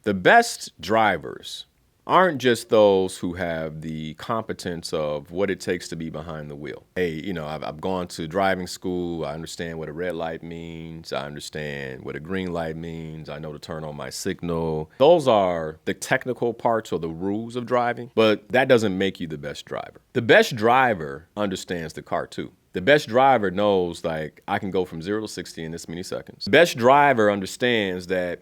The best drivers aren't just those who have the competence of what it takes to be behind the wheel. Hey, I've gone to driving school. I understand what a red light means. I understand what a green light means. I know to turn on my signal. Those are the technical parts or the rules of driving, but that doesn't make you the best driver. The best driver understands the car too. The best driver knows, like, I can go from 0 to 60 in this many seconds. The best driver understands that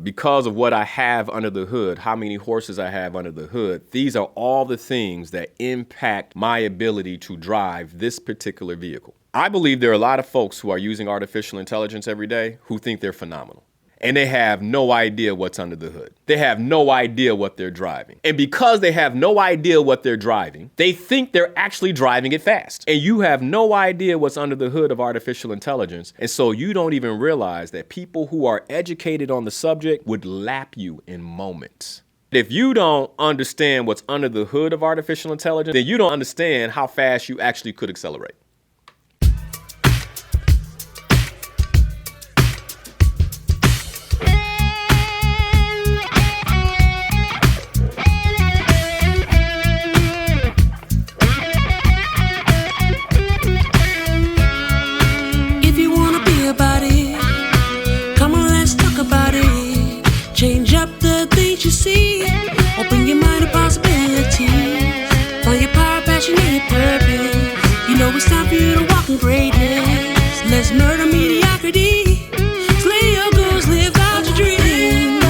because of what I have under the hood, how many horses I have under the hood, these are all the things that impact my ability to drive this particular vehicle. I believe there are a lot of folks who are using artificial intelligence every day who think they're phenomenal. And they have no idea what's under the hood. They have no idea what they're driving. And because they have no idea what they're driving, they think they're actually driving it fast. And you have no idea what's under the hood of artificial intelligence. And so you don't even realize that people who are educated on the subject would lap you in moments. If you don't understand what's under the hood of artificial intelligence, then you don't understand how fast you actually could accelerate. Change up the things you see. Open your mind to possibilities. Find your power, passion, and your purpose. You know it's time for you to walk in greatness. Let's murder mediocrity. Slay your goals, live out your dreams.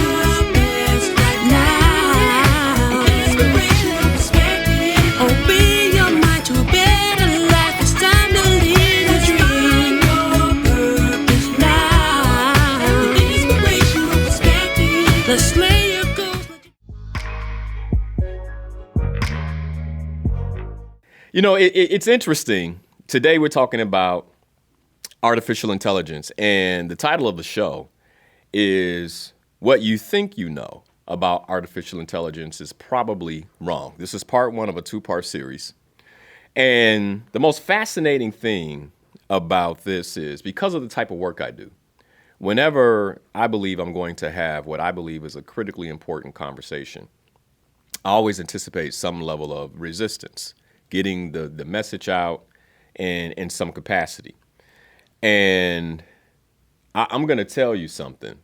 Right now. Inspiration and perspective. Open your mind to a better life. It's time to live your dream. Your purpose now. Inspiration and perspective. Let's slay your goals. It's interesting. Today we're talking about artificial intelligence, and the title of the show is What You Think You Know About Artificial Intelligence is Probably Wrong. This is part one of a two-part series. And the most fascinating thing about this is because of the type of work I do, whenever I believe I'm going to have what I believe is a critically important conversation, I always anticipate some level of resistance, getting the message out in some capacity. And I'm going to tell you something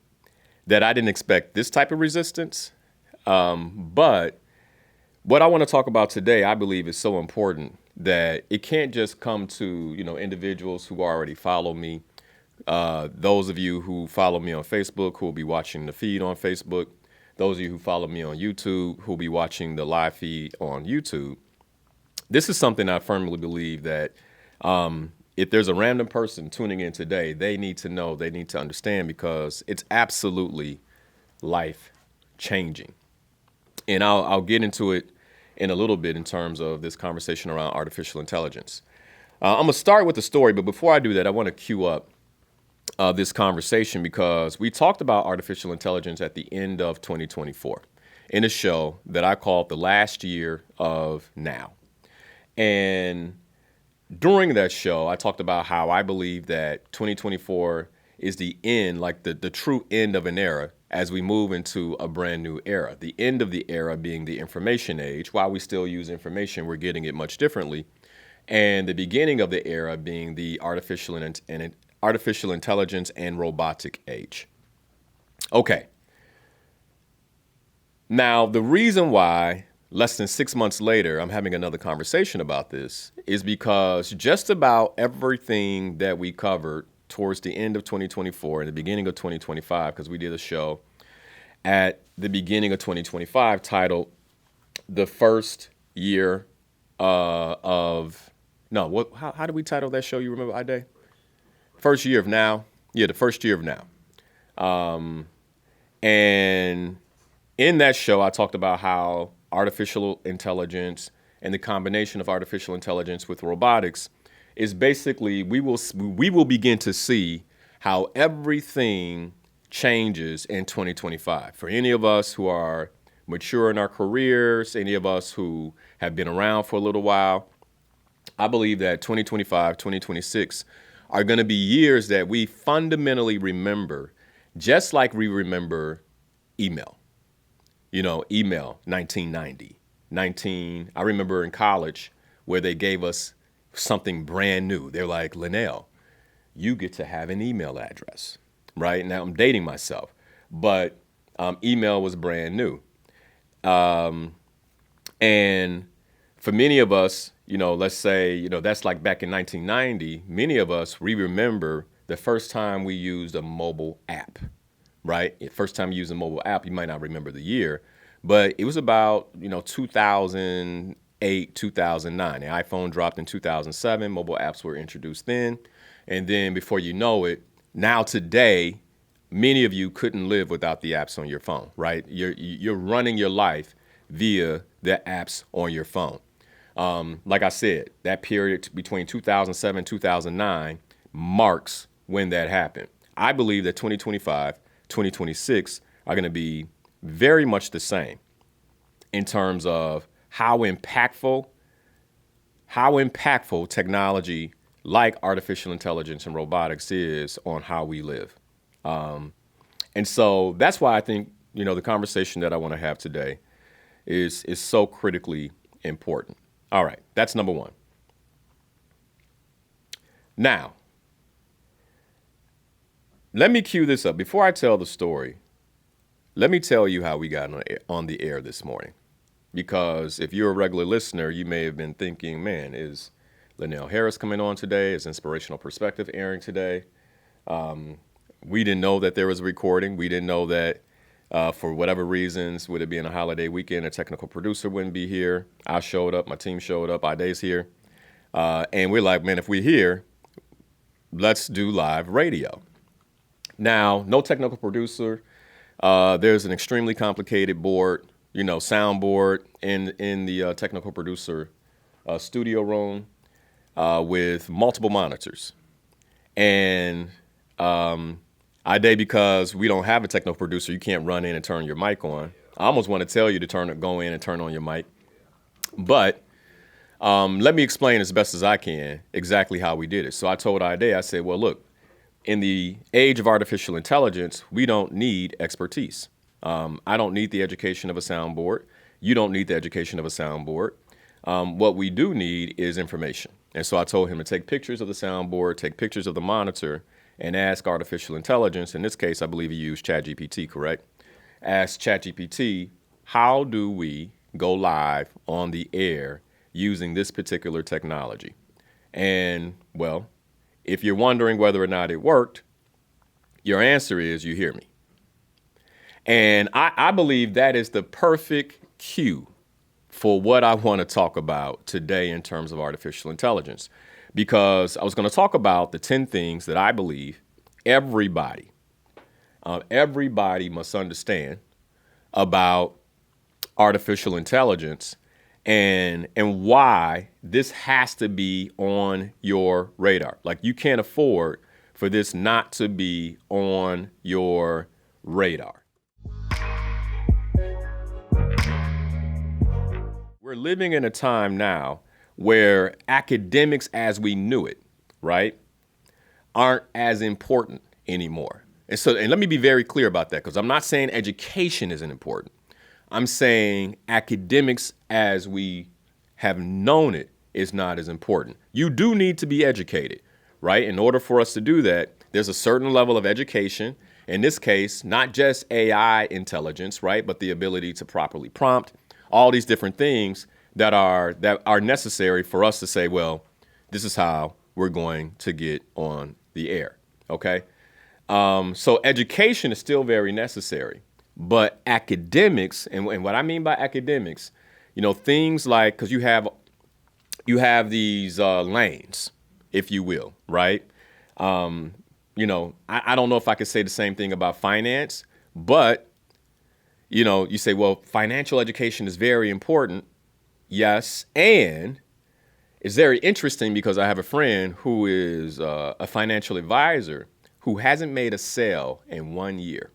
that I didn't expect this type of resistance. But what I want to talk about today, I believe, is so important that it can't just come to, individuals who already follow me. Those of you who follow me on Facebook, who will be watching the feed on Facebook. Those of you who follow me on YouTube, who will be watching the live feed on YouTube. This is something I firmly believe that if there's a random person tuning in today, they need to know, they need to understand, because it's absolutely life-changing. And I'll get into it in a little bit in terms of this conversation around artificial intelligence. I'm going to start with the story, but before I do that, I want to cue up this conversation because we talked about artificial intelligence at the end of 2024 in a show that I called The Last Year of Now. And during that show, I talked about how I believe that 2024 is the end, like the true end of an era as we move into a brand new era. The end of the era being the information age. While we still use information, we're getting it much differently. And the beginning of the era being the artificial intelligence and robotic age. Okay. Now, the reason why less than 6 months later, I'm having another conversation about this is because just about everything that we covered towards the end of 2024 and the beginning of 2025, because we did a show at the beginning of 2025 titled The First Year how did we title that show? You remember, Ide? First Year of Now. Yeah, The First Year of Now. And in that show, I talked about how artificial intelligence and the combination of artificial intelligence with robotics is basically, we will begin to see how everything changes in 2025. For any of us who are mature in our careers, any of us who have been around for a little while, I believe that 2025, 2026 are going to be years that we fundamentally remember, just like we remember email. Email, 1990. I remember in college where they gave us something brand new. They're like, Linnell, you get to have an email address, right? Now I'm dating myself, but email was brand new. And for many of us, let's say, that's like back in 1990, many of us, we remember the first time we used a mobile app, right? First time you used a mobile app, you might not remember the year, but it was about, 2008, 2009. The iPhone dropped in 2007. Mobile apps were introduced then. And then before you know it, now today, many of you couldn't live without the apps on your phone, right? You're running your life via the apps on your phone. Like I said, that period between 2007 2009 marks when that happened. I believe that 2025, 2026 are going to be very much the same in terms of how impactful technology like artificial intelligence and robotics is on how we live. And so that's why I think, the conversation that I want to have today is so critically important. All right, that's number one. Now, let me cue this up. Before I tell the story, let me tell you how we got on the air this morning. Because if you're a regular listener, you may have been thinking, man, is Linnell Harris coming on today? Is Inspirational Perspective airing today? We didn't know that there was a recording. We didn't know that for whatever reasons, with it being a holiday weekend, a technical producer wouldn't be here. I showed up. My team showed up. Ide's here. And we're like, man, if we're here, let's do live radio. Now, no technical producer. There's an extremely complicated board, soundboard in the technical producer studio room with multiple monitors. And Ide, because we don't have a technical producer, you can't run in and turn your mic on. I almost want to tell you to go in and turn on your mic. But let me explain as best as I can exactly how we did it. So I told Ide, I said, well, look, in the age of artificial intelligence, we don't need expertise. I don't need the education of a soundboard. You don't need the education of a soundboard. What we do need is information. And so I told him to take pictures of the soundboard, take pictures of the monitor, and ask artificial intelligence. In this case, I believe he used ChatGPT, correct? Ask ChatGPT, how do we go live on the air using this particular technology? And, well, if you're wondering whether or not it worked, your answer is you hear me. And I believe that is the perfect cue for what I want to talk about today in terms of artificial intelligence. Because I was going to talk about the 10 things that I believe everybody must understand about artificial intelligence and why this has to be on your radar. Like, you can't afford for this not to be on your radar. We're living in a time now where academics as we knew it, right, aren't as important anymore. And let me be very clear about that, because I'm not saying education isn't important. I'm saying academics as we have known it is not as important. You do need to be educated, right? In order for us to do that, there's a certain level of education. In this case, not just AI intelligence, right, but the ability to properly prompt, all these different things that are necessary for us to say, well, this is how we're going to get on the air, okay? So education is still very necessary, but academics, and what I mean by academics, things like, because you have these lanes, if you will, right? I don't know if I could say the same thing about finance, but you say, well, financial education is very important. Yes, and it's very interesting because I have a friend who is a financial advisor who hasn't made a sale in 1 year.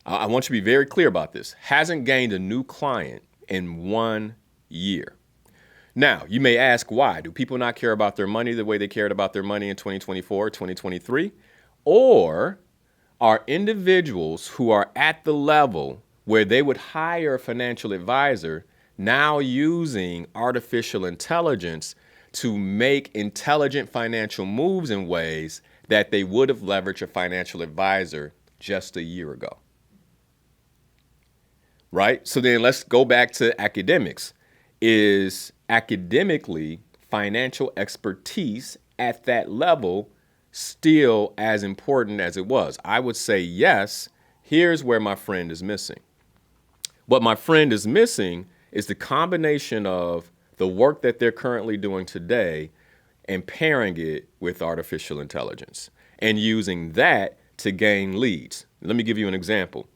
I want you to be very clear about this. Hasn't gained a new client in 1 year. Now, you may ask why. Do people not care about their money the way they cared about their money in 2024, 2023? Or are individuals who are at the level where they would hire a financial advisor now using artificial intelligence to make intelligent financial moves in ways that they would have leveraged a financial advisor just a year ago. Right? So then let's go back to academics. Is academically financial expertise at that level still as important as it was? I would say yes. Here's where my friend is missing. What my friend is missing is the combination of the work that they're currently doing today and pairing it with artificial intelligence and using that to gain leads. Let me give you an example.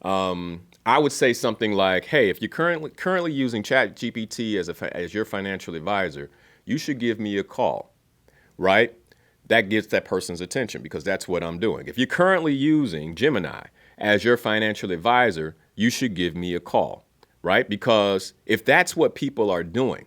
I would say something like, hey, if you're currently using ChatGPT as your financial advisor, you should give me a call, right? That gets that person's attention because that's what I'm doing. If you're currently using Gemini as your financial advisor, you should give me a call, right? Because if that's what people are doing,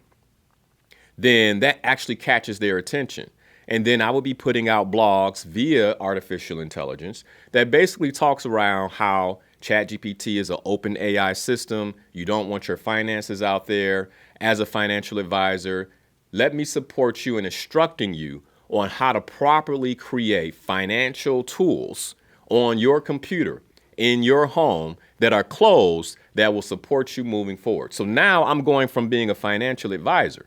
then that actually catches their attention. And then I will be putting out blogs via artificial intelligence that basically talks around how ChatGPT is an open AI system. You don't want your finances out there. As a financial advisor, let me support you in instructing you on how to properly create financial tools on your computer in your home that are closed that will support you moving forward. So now I'm going from being a financial advisor,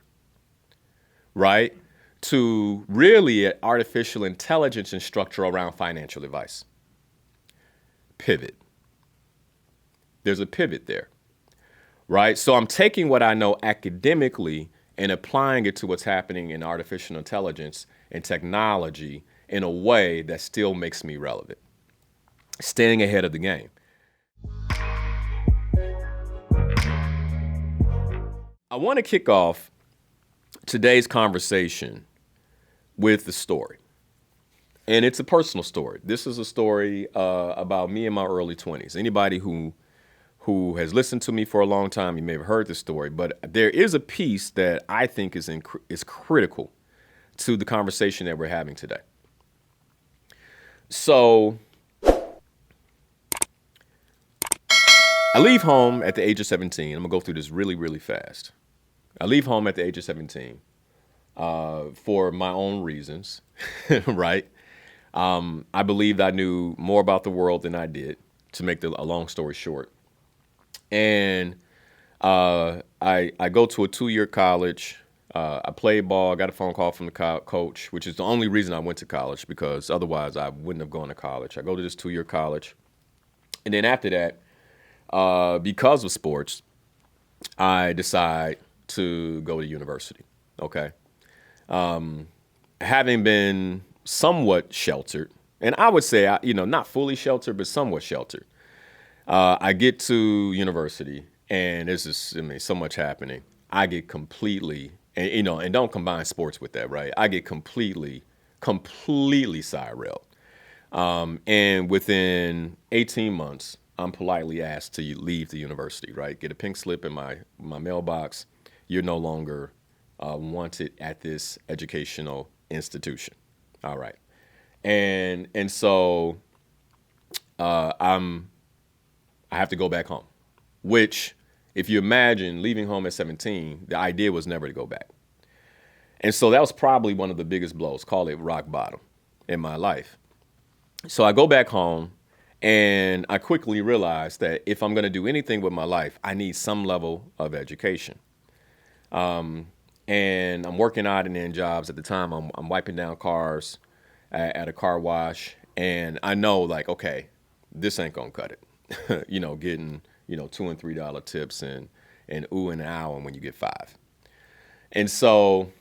right, to really an artificial intelligence instructor around financial advice. Pivot. There's a pivot there, right? So I'm taking what I know academically and applying it to what's happening in artificial intelligence and technology in a way that still makes me relevant, staying ahead of the game. I want to kick off today's conversation with the story. And it's a personal story. This is a story about me in my early 20s. Anybody who has listened to me for a long time, you may have heard this story, but there is a piece that I think is critical to the conversation that we're having today. So I leave home at the age of 17. I'm gonna go through this really, really fast. I leave home at the age of 17 for my own reasons, right? I believed I knew more about the world than I did, to make a long story short. And I go to a 2-year college. I played ball. I got a phone call from the coach, which is the only reason I went to college, because otherwise I wouldn't have gone to college. I go to this 2-year college. And then after that, because of sports, I decide to go to university, okay? Having been somewhat sheltered, and I would say, not fully sheltered, but somewhat sheltered, I get to university, and there's just, so much happening. I get completely, and don't combine sports with that, right? I get completely side-railed. And within 18 months, I'm politely asked to leave the university, right? Get a pink slip in my mailbox. You're no longer wanted at this educational institution. All right. And so I have to go back home, which, if you imagine leaving home at 17, the idea was never to go back. And so that was probably one of the biggest blows, call it rock bottom, in my life. So I go back home, and I quickly realized that if I'm going to do anything with my life, I need some level of education. And I'm working odd and end jobs. At the time, I'm wiping down cars at a car wash, and I know, like, okay, this ain't gonna cut it. Getting $2 and $3 tips and ooh and ow, and when you get 5. And so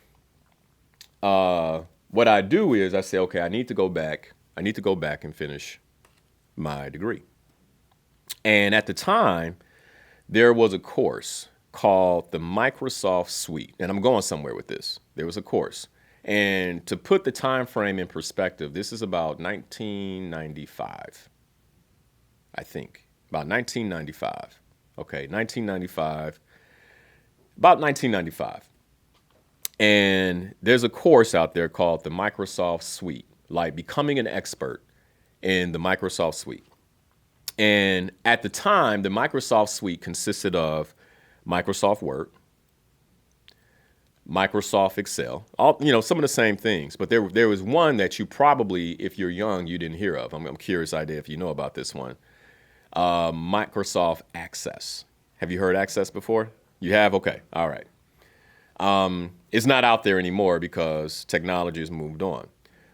what I do is I say, okay, I need to go back and finish my degree. And at the time, there was a course called the Microsoft Suite, and I'm going somewhere with this. There was a course, and to put the time frame in perspective, this is about 1995, I think, about 1995. Okay, 1995, about 1995. And there's a course out there called the Microsoft Suite, like becoming an expert in the Microsoft suite. And at the time, the Microsoft suite consisted of Microsoft Word, Microsoft Excel, all, some of the same things. But there was one that you probably, if you're young, you didn't hear of. I'm curious idea if you know about this one. Microsoft Access. Have you heard Access before? You have? Okay. All right. It's not out there anymore because technology has moved on.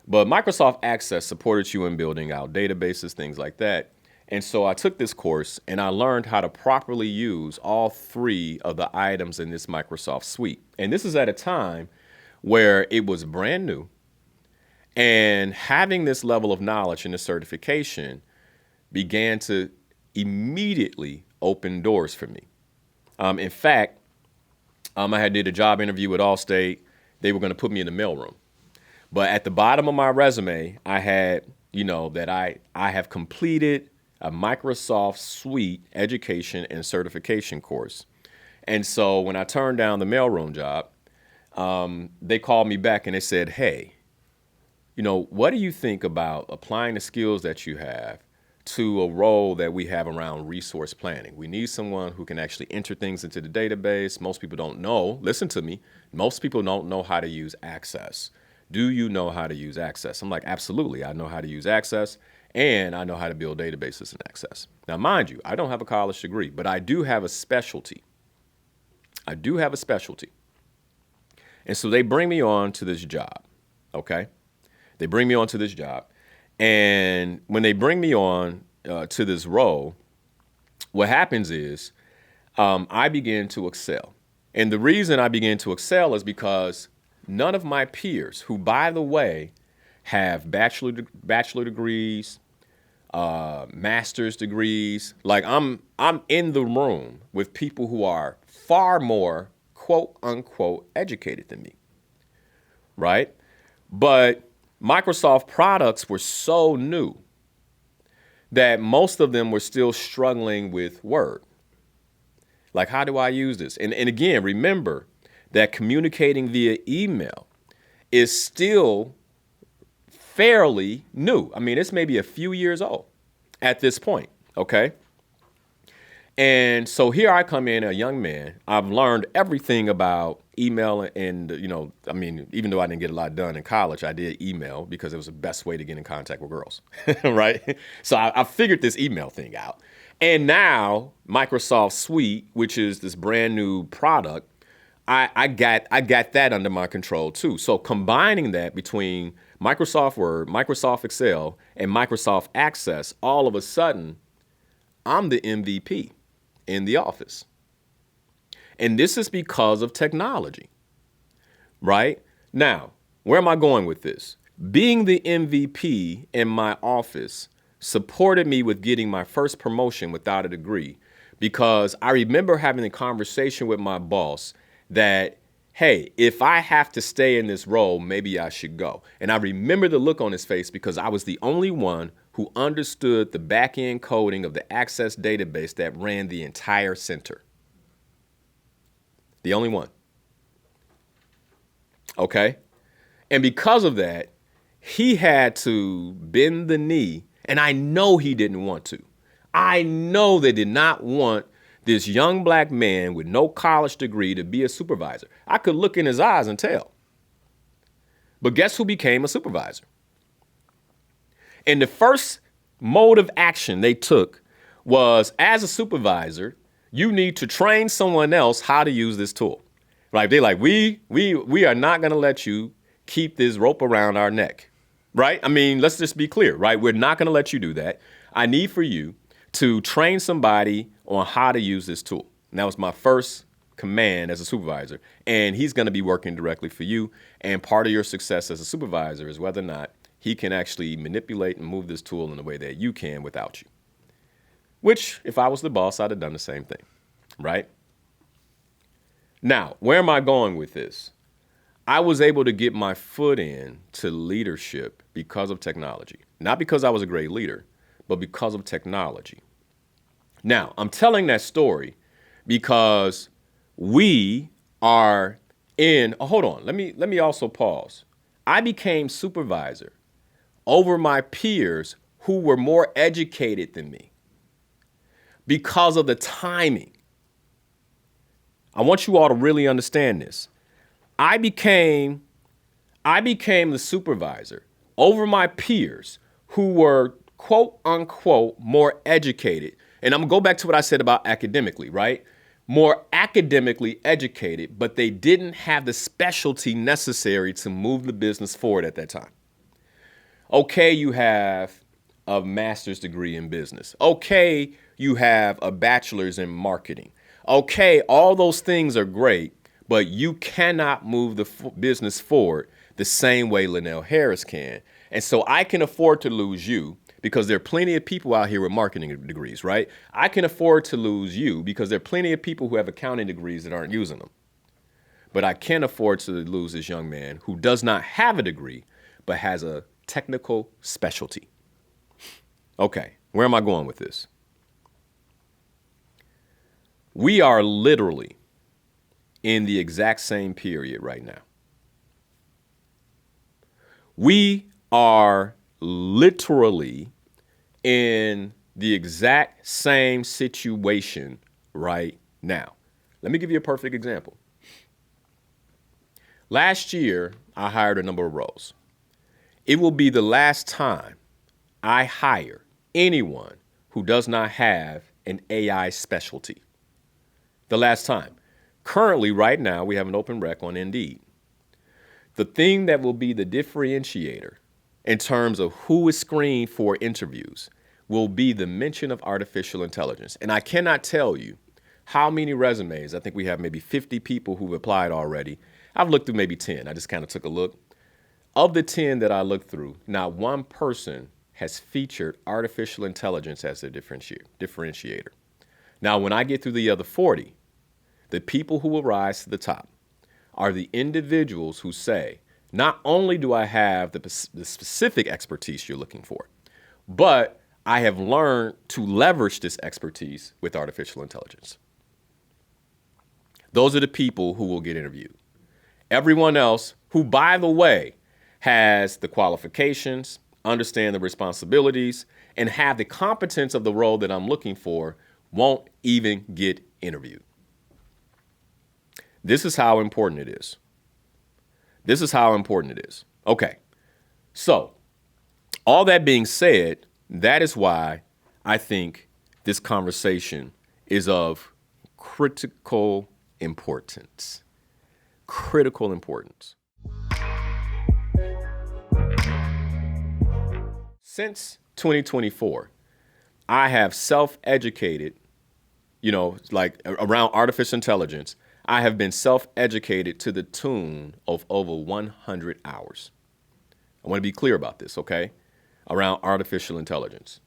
But Microsoft Access supported you in building out databases, things like that. And so I took this course and I learned how to properly use all three of the items in this Microsoft suite. And this is at a time where it was brand new. And having this level of knowledge and this certification began to immediately open doors for me. In fact, I did a job interview with Allstate. They were going to put me in the mailroom. But at the bottom of my resume, I had, that I have completed a Microsoft Suite education and certification course. And so when I turned down the mailroom job, they called me back and they said, hey, what do you think about applying the skills that you have to a role that we have around resource planning? We need someone who can actually enter things into the database. Most people don't know. Listen to me. Most people don't know how to use Access. Do you know how to use Access? I'm like, absolutely. I know how to use Access, and I know how to build databases in Access. Now, mind you, I don't have a college degree, but I do have a specialty. And so they bring me on to this job, okay? They bring me on to this job. And when they bring me on to this role, what happens is I begin to excel. And the reason I begin to excel is because none of my peers, who, by the way, have bachelor degrees, master's degrees, like I'm in the room with people who are far more quote unquote educated than me, right? But Microsoft products were so new that most of them were still struggling with Word. Like, how do I use this? And again, remember that communicating via email is still fairly new. I mean, it's maybe a few years old at this point, okay? And so here I come in, a young man. I've learned everything about email and, even though I didn't get a lot done in college, I did email because it was the best way to get in contact with girls, right? So I figured this email thing out. And now Microsoft Suite, which is this brand new product, I got that under my control too. So combining that between Microsoft Word, Microsoft Excel, and Microsoft Access, all of a sudden, I'm the MVP in the office. And this is because of technology, right? Now, where am I going with this? Being the MVP in my office supported me with getting my first promotion without a degree, because I remember having a conversation with my boss that, hey, if I have to stay in this role, maybe I should go. And I remember the look on his face because I was the only one who understood the back-end coding of the Access database that ran the entire center. The only one. Okay? And because of that, he had to bend the knee, and I know he didn't want to. I know they did not want this young black man with no college degree to be a supervisor. I could look in his eyes and tell. But guess who became a supervisor? And the first mode of action they took was, as a supervisor, you need to train someone else how to use this tool. Right? They're like, we are not going to let you keep this rope around our neck. Right? I mean, let's just be clear, right? We're not going to let you do that. I need for you to train somebody on how to use this tool. And that was my first command as a supervisor. And he's going to be working directly for you. And part of your success as a supervisor is whether or not he can actually manipulate and move this tool in a way that you can without you. Which, if I was the boss, I'd have done the same thing, right? Now, where am I going with this? I was able to get my foot in to leadership because of technology. Not because I was a great leader, but because of technology. Now, I'm telling that story because we are in, hold on, let me also pause. I became supervisor over my peers who were more educated than me because of the timing. I want you all to really understand this. I became the supervisor over my peers who were quote unquote more educated. And I'm gonna go back to what I said about academically, right? More academically educated, but they didn't have the specialty necessary to move the business forward at that time. Okay, you have a master's degree in business. Okay, you have a bachelor's in marketing. Okay, all those things are great, but you cannot move the business forward the same way Linnell Harris can. And so I can afford to lose you because there are plenty of people out here with marketing degrees, right? I can afford to lose you because there are plenty of people who have accounting degrees that aren't using them. But I can't afford to lose this young man who does not have a degree, but has a technical specialty. Okay, where am I going with this? We are literally in the exact same period right now. We are literally in the exact same situation right now. Let me give you a perfect example. Last year, I hired a number of roles. It will be the last time I hire anyone who does not have an AI specialty. The last time. Currently, right now, we have an open rec on Indeed. The thing that will be the differentiator in terms of who is screened for interviews will be the mention of artificial intelligence. And I cannot tell you how many resumes. I think we have maybe 50 people who've applied already. I've looked through maybe 10. I just kind of took a look. Of the 10 that I looked through, not one person has featured artificial intelligence as their differentiator. Now, when I get through the other 40, the people who will rise to the top are the individuals who say, not only do I have the specific expertise you're looking for, but I have learned to leverage this expertise with artificial intelligence. Those are the people who will get interviewed. Everyone else who, by the way, has the qualifications, understand the responsibilities, and have the competence of the role that I'm looking for won't even get interviewed. This is how important it is. This is how important it is. Okay, so all that being said, that is why I think this conversation is of critical importance. Critical importance. Since 2024, I have self-educated, like around artificial intelligence. I have been self-educated to the tune of over 100 hours. I want to be clear about this, okay? Around artificial intelligence.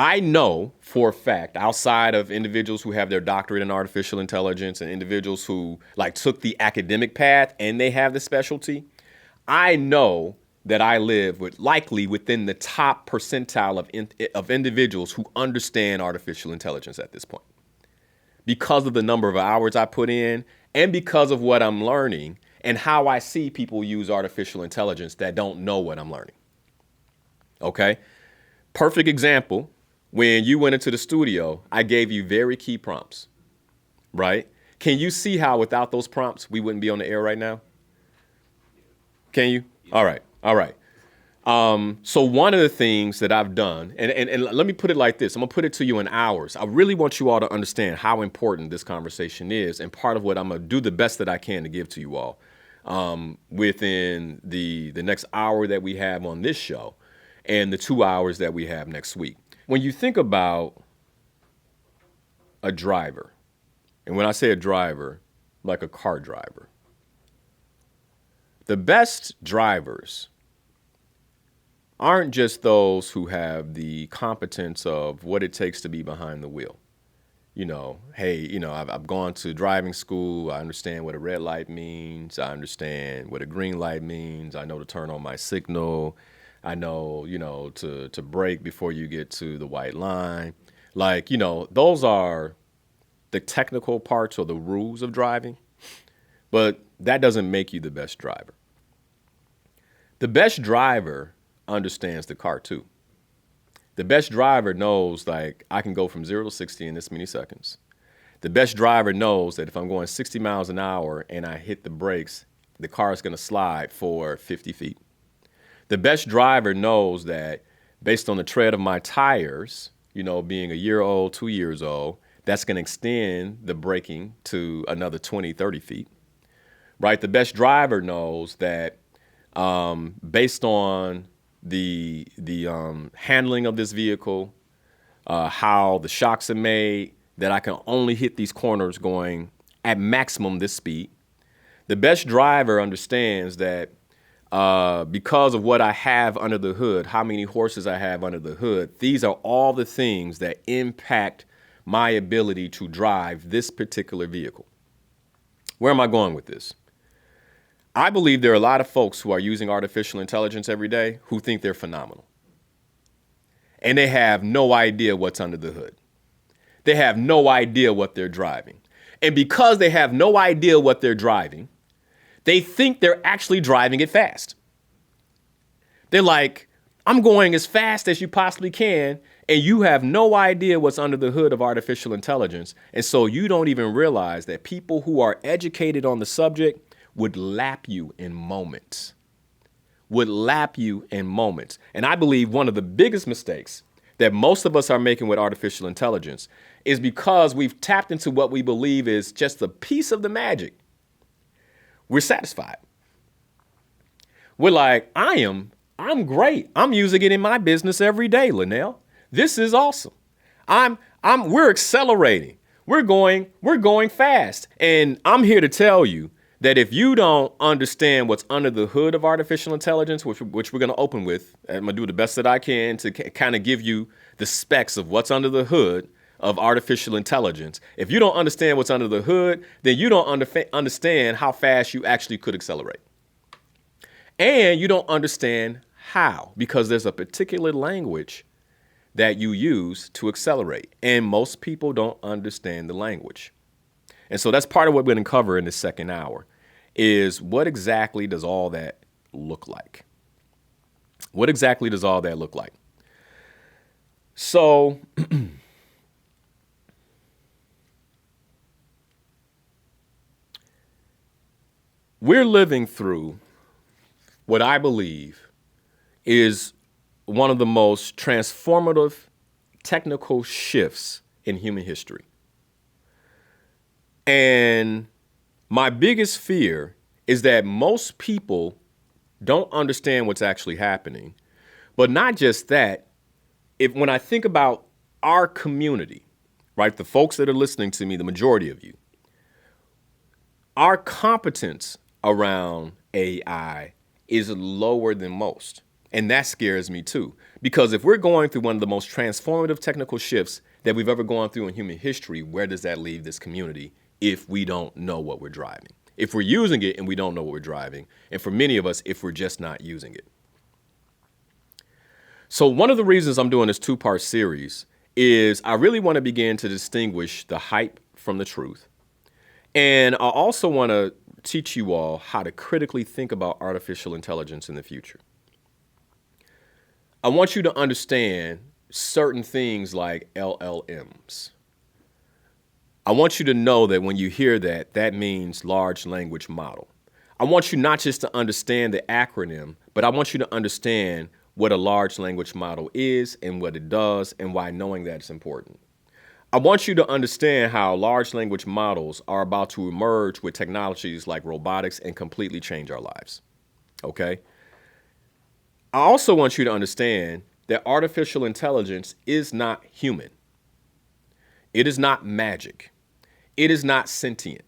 I know for a fact, outside of individuals who have their doctorate in artificial intelligence and individuals who took the academic path and they have the specialty, I know that I live likely within the top percentile of individuals who understand artificial intelligence at this point. Because of the number of hours I put in and because of what I'm learning and how I see people use artificial intelligence that don't know what I'm learning. Okay? Perfect example, when you went into the studio, I gave you very key prompts, right? Can you see how without those prompts, we wouldn't be on the air right now? Can you? All right. So one of the things that I've done, and let me put it like this. I'm going to put it to you in hours. I really want you all to understand how important this conversation is. And part of what I'm going to do the best that I can to give to you all within the next hour that we have on this show and the 2 hours that we have next week. When you think about a driver, and when I say a driver, like a car driver, the best drivers aren't just those who have the competence of what it takes to be behind the wheel. I've gone to driving school. I understand what a red light means. I understand what a green light means. I know to turn on my signal. I know, to brake before you get to the white line. Those are the technical parts or the rules of driving. But that doesn't make you the best driver. The best driver understands the car too. The best driver knows, like, I can go from 0 to 60 in this many seconds. The best driver knows that if I'm going 60 miles an hour and I hit the brakes, the car is going to slide for 50 feet. The best driver knows that based on the tread of my tires, being a year old, 2 years old, that's going to extend the braking to another 20, 30 feet, right? The best driver knows that based on the handling of this vehicle, how the shocks are made, that I can only hit these corners going at maximum this speed. The best driver understands that because of what I have under the hood, how many horses I have under the hood, these are all the things that impact my ability to drive this particular vehicle. Where am I going with this? I believe there are a lot of folks who are using artificial intelligence every day who think they're phenomenal. And they have no idea what's under the hood. They have no idea what they're driving. And because they have no idea what they're driving, they think they're actually driving it fast. They're like, I'm going as fast as you possibly can, and you have no idea what's under the hood of artificial intelligence. And so you don't even realize that people who are educated on the subject would lap you in moments. And I believe one of the biggest mistakes that most of us are making with artificial intelligence is because we've tapped into what we believe is just a piece of the magic. We're satisfied. We're like, I'm great. I'm using it in my business every day, Linnell. This is awesome. We're accelerating. We're going fast. And I'm here to tell you that if you don't understand what's under the hood of artificial intelligence, which we're going to open with, I'm going to do the best that I can to kind of give you the specs of what's under the hood of artificial intelligence. If you don't understand what's under the hood, then you don't understand how fast you actually could accelerate. And you don't understand how, because there's a particular language that you use to accelerate. And most people don't understand the language. And so that's part of what we're going to cover in this second hour is what exactly does all that look like? What exactly does all that look like? So we're living through what I believe is one of the most transformative technical shifts in human history. And my biggest fear is that most people don't understand what's actually happening. But not just that, when I think about our community, right, the folks that are listening to me, the majority of you, our competence around AI is lower than most. And that scares me too. Because if we're going through one of the most transformative technical shifts that we've ever gone through in human history, where does that leave this community if we don't know what we're driving? If we're using it and we don't know what we're driving, and for many of us, if we're just not using it. So one of the reasons I'm doing this two-part series is I really want to begin to distinguish the hype from the truth. And I also want to teach you all how to critically think about artificial intelligence in the future. I want you to understand certain things like LLMs. I want you to know that when you hear that, that means large language model. I want you not just to understand the acronym, but I want you to understand what a large language model is and what it does and why knowing that is important. I want you to understand how large language models are about to emerge with technologies like robotics and completely change our lives. Okay? I also want you to understand that artificial intelligence is not human. It is not magic. It is not sentient.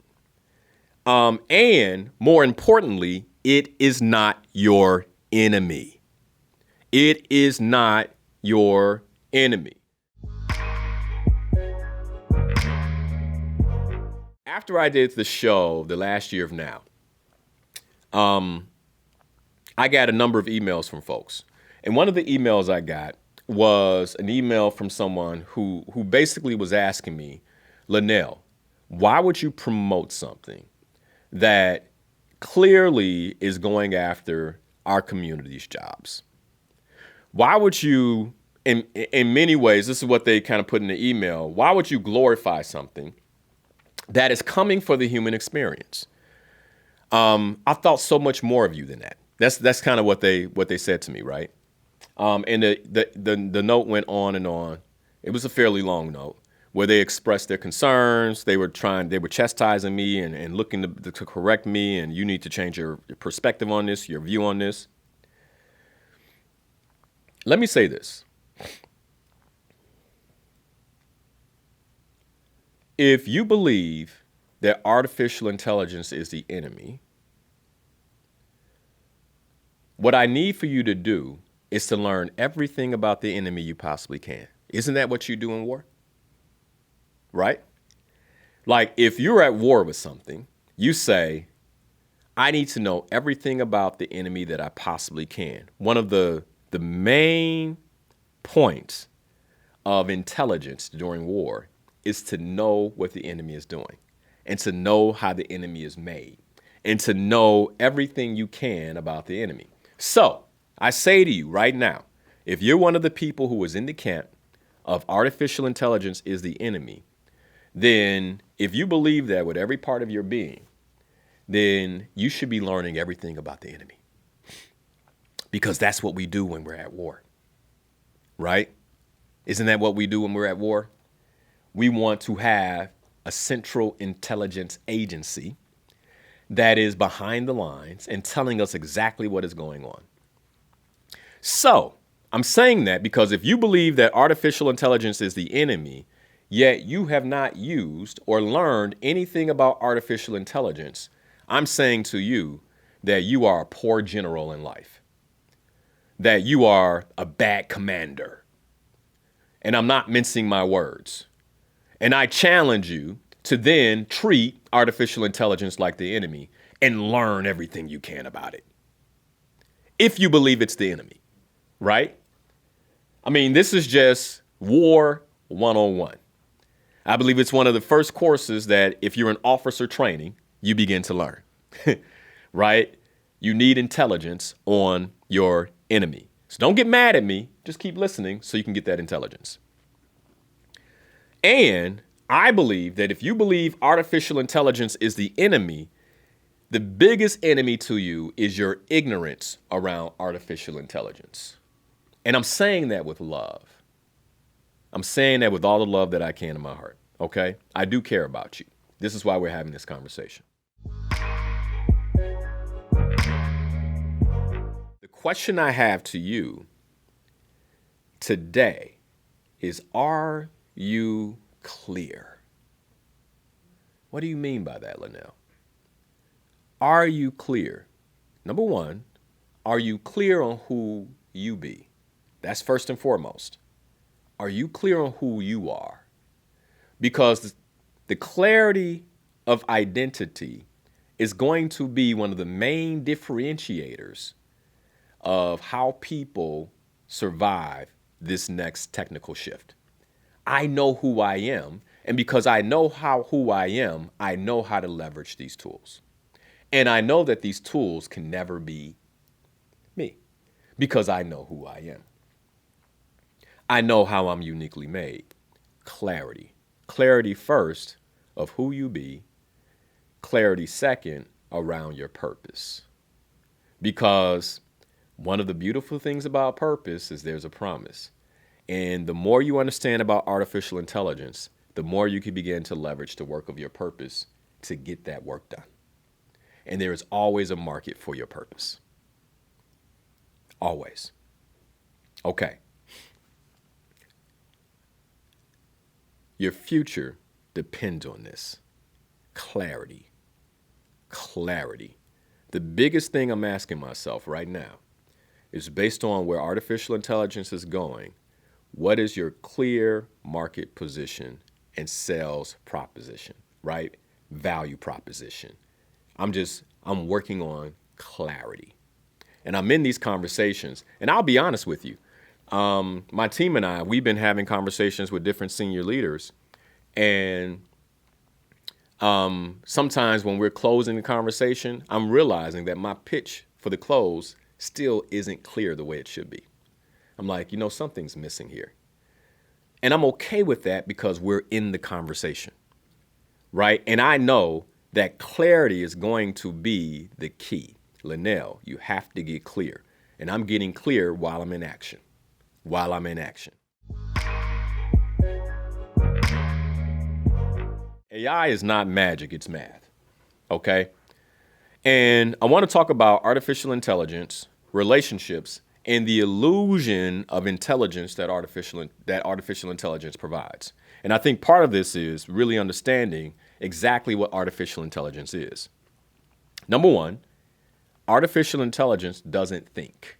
And more importantly, it is not your enemy. It is not your enemy. After I did the show the last year of now, I got a number of emails from folks. And one of the emails I got was an email from someone who basically was asking me, Linnell, why would you promote something that clearly is going after our community's jobs? Why would you, in many ways, this is what they kind of put in the email, why would you glorify something that is coming for the human experience? I thought so much more of you than that. That's kind of what they said to me, right? And the note went on and on. It was a fairly long note where they expressed their concerns. They were chastising me and looking to correct me. And you need to change your perspective on this, your view on this. Let me say this. If you believe that artificial intelligence is the enemy, what I need for you to do is to learn everything about the enemy you possibly can. Isn't that what you do in war? Right? Like if you're at war with something, you say, I need to know everything about the enemy that I possibly can. One of the main points of intelligence during war is to know what the enemy is doing and to know how the enemy is made and to know everything you can about the enemy. So I say to you right now, if you're one of the people who is in the camp of artificial intelligence is the enemy, then if you believe that with every part of your being, then you should be learning everything about the enemy. Because that's what we do when we're at war, right? Isn't that what we do when we're at war? We want to have a central intelligence agency that is behind the lines and telling us exactly what is going on. So I'm saying that because if you believe that artificial intelligence is the enemy, yet you have not used or learned anything about artificial intelligence, I'm saying to you that you are a poor general in life, that you are a bad commander. And I'm not mincing my words. And I challenge you to then treat artificial intelligence like the enemy and learn everything you can about it. If you believe it's the enemy, right? I mean, this is just War 101. I believe it's one of the first courses that if you're in officer training, you begin to learn, right? You need intelligence on your enemy. So don't get mad at me. Just keep listening so you can get that intelligence. And I believe that if you believe artificial intelligence is the enemy, the biggest enemy to you is your ignorance around artificial intelligence. And I'm saying that with love. I'm saying that with all the love that I can in my heart, okay? I do care about you. This is why we're having this conversation. The question I have to you today is, are you clear? What do you mean by that, Linnell? Are you clear? Number one, are you clear on who you be? That's first and foremost. Are you clear on who you are? Because the clarity of identity is going to be one of the main differentiators of how people survive this next technical shift. I know who I am, and because I know who I am, I know how to leverage these tools. And I know that these tools can never be me because I know who I am. I know how I'm uniquely made. Clarity. Clarity first of who you be. Clarity second around your purpose. Because one of the beautiful things about purpose is there's a promise. And the more you understand about artificial intelligence, the more you can begin to leverage the work of your purpose to get that work done. And there is always a market for your purpose. Always. Okay. Your future depends on this. Clarity. Clarity. The biggest thing I'm asking myself right now is, based on where artificial intelligence is going, what is your clear market position and sales proposition, right? Value proposition. I'm working on clarity. And I'm in these conversations, and I'll be honest with you. My team and I, we've been having conversations with different senior leaders, and sometimes when we're closing the conversation, I'm realizing that my pitch for the close still isn't clear the way it should be. I'm like, something's missing here. And I'm okay with that because we're in the conversation, right? And I know that clarity is going to be the key. Linnell, you have to get clear. And I'm getting clear while I'm in action. While I'm in action. AI is not magic, it's math. Okay? And I want to talk about artificial intelligence, relationships, and the illusion of intelligence that artificial intelligence provides. And I think part of this is really understanding exactly what artificial intelligence is. Number one, artificial intelligence doesn't think.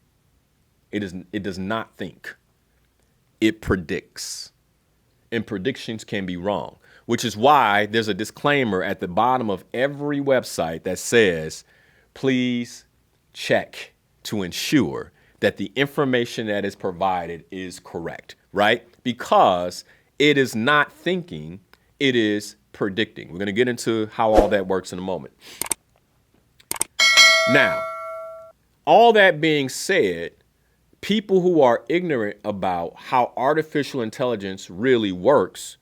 It does not think. It predicts. And predictions can be wrong, which is why there's a disclaimer at the bottom of every website that says, please check to ensure that the information that is provided is correct, right? Because it is not thinking, it is predicting. We're going to get into how all that works in a moment. Now, all that being said, people who are ignorant about how artificial intelligence really works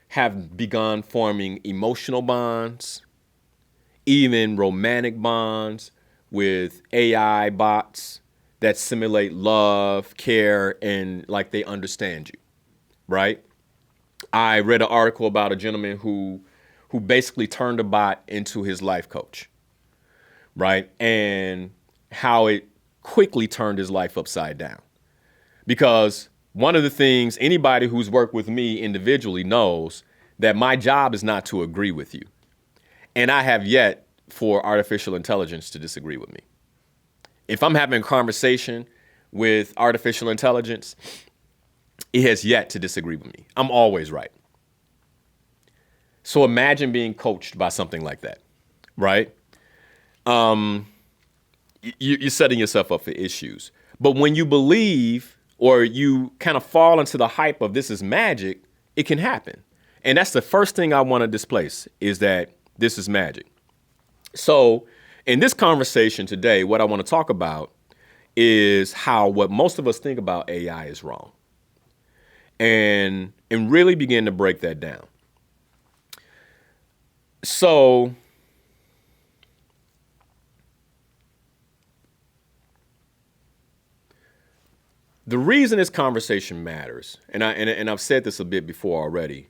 have begun forming emotional bonds, even romantic bonds with AI bots that simulate love, care, and like they understand you, right? I read an article about a gentleman who basically turned a bot into his life coach, right? And how it quickly turned his life upside down. Because one of the things anybody who's worked with me individually knows that my job is not to agree with you. And I have yet for artificial intelligence to disagree with me. If I'm having a conversation with artificial intelligence, it has yet to disagree with me. I'm always right. So imagine being coached by something like that, right? You're setting yourself up for issues. But when you believe or you kind of fall into the hype of this is magic, it can happen. And that's the first thing I want to displace is that this is magic. So in this conversation today, what I want to talk about is how what most of us think about AI is wrong. And really begin to break that down. So the reason this conversation matters, and I've said this a bit before already,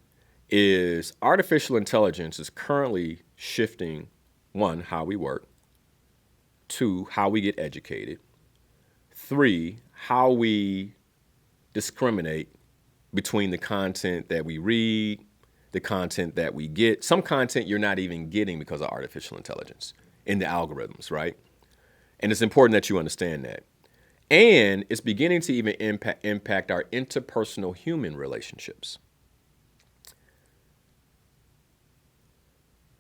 is artificial intelligence is currently shifting, one, how we work, two, how we get educated, three, how we discriminate between the content that we read, the content that we get. Some content you're not even getting because of artificial intelligence in the algorithms, right? And it's important that you understand that. And it's beginning to even impact our interpersonal human relationships.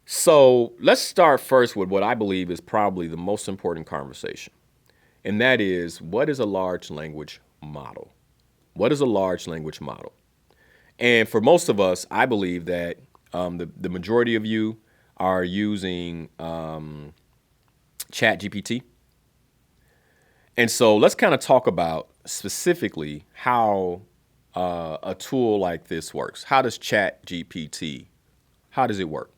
So let's start first with what I believe is probably the most important conversation. And that is, what is a large language model? What is a large language model? And for most of us, I believe that the majority of you are using ChatGPT. And so let's kind of talk about specifically how a tool like this works. How does ChatGPT, how does it work?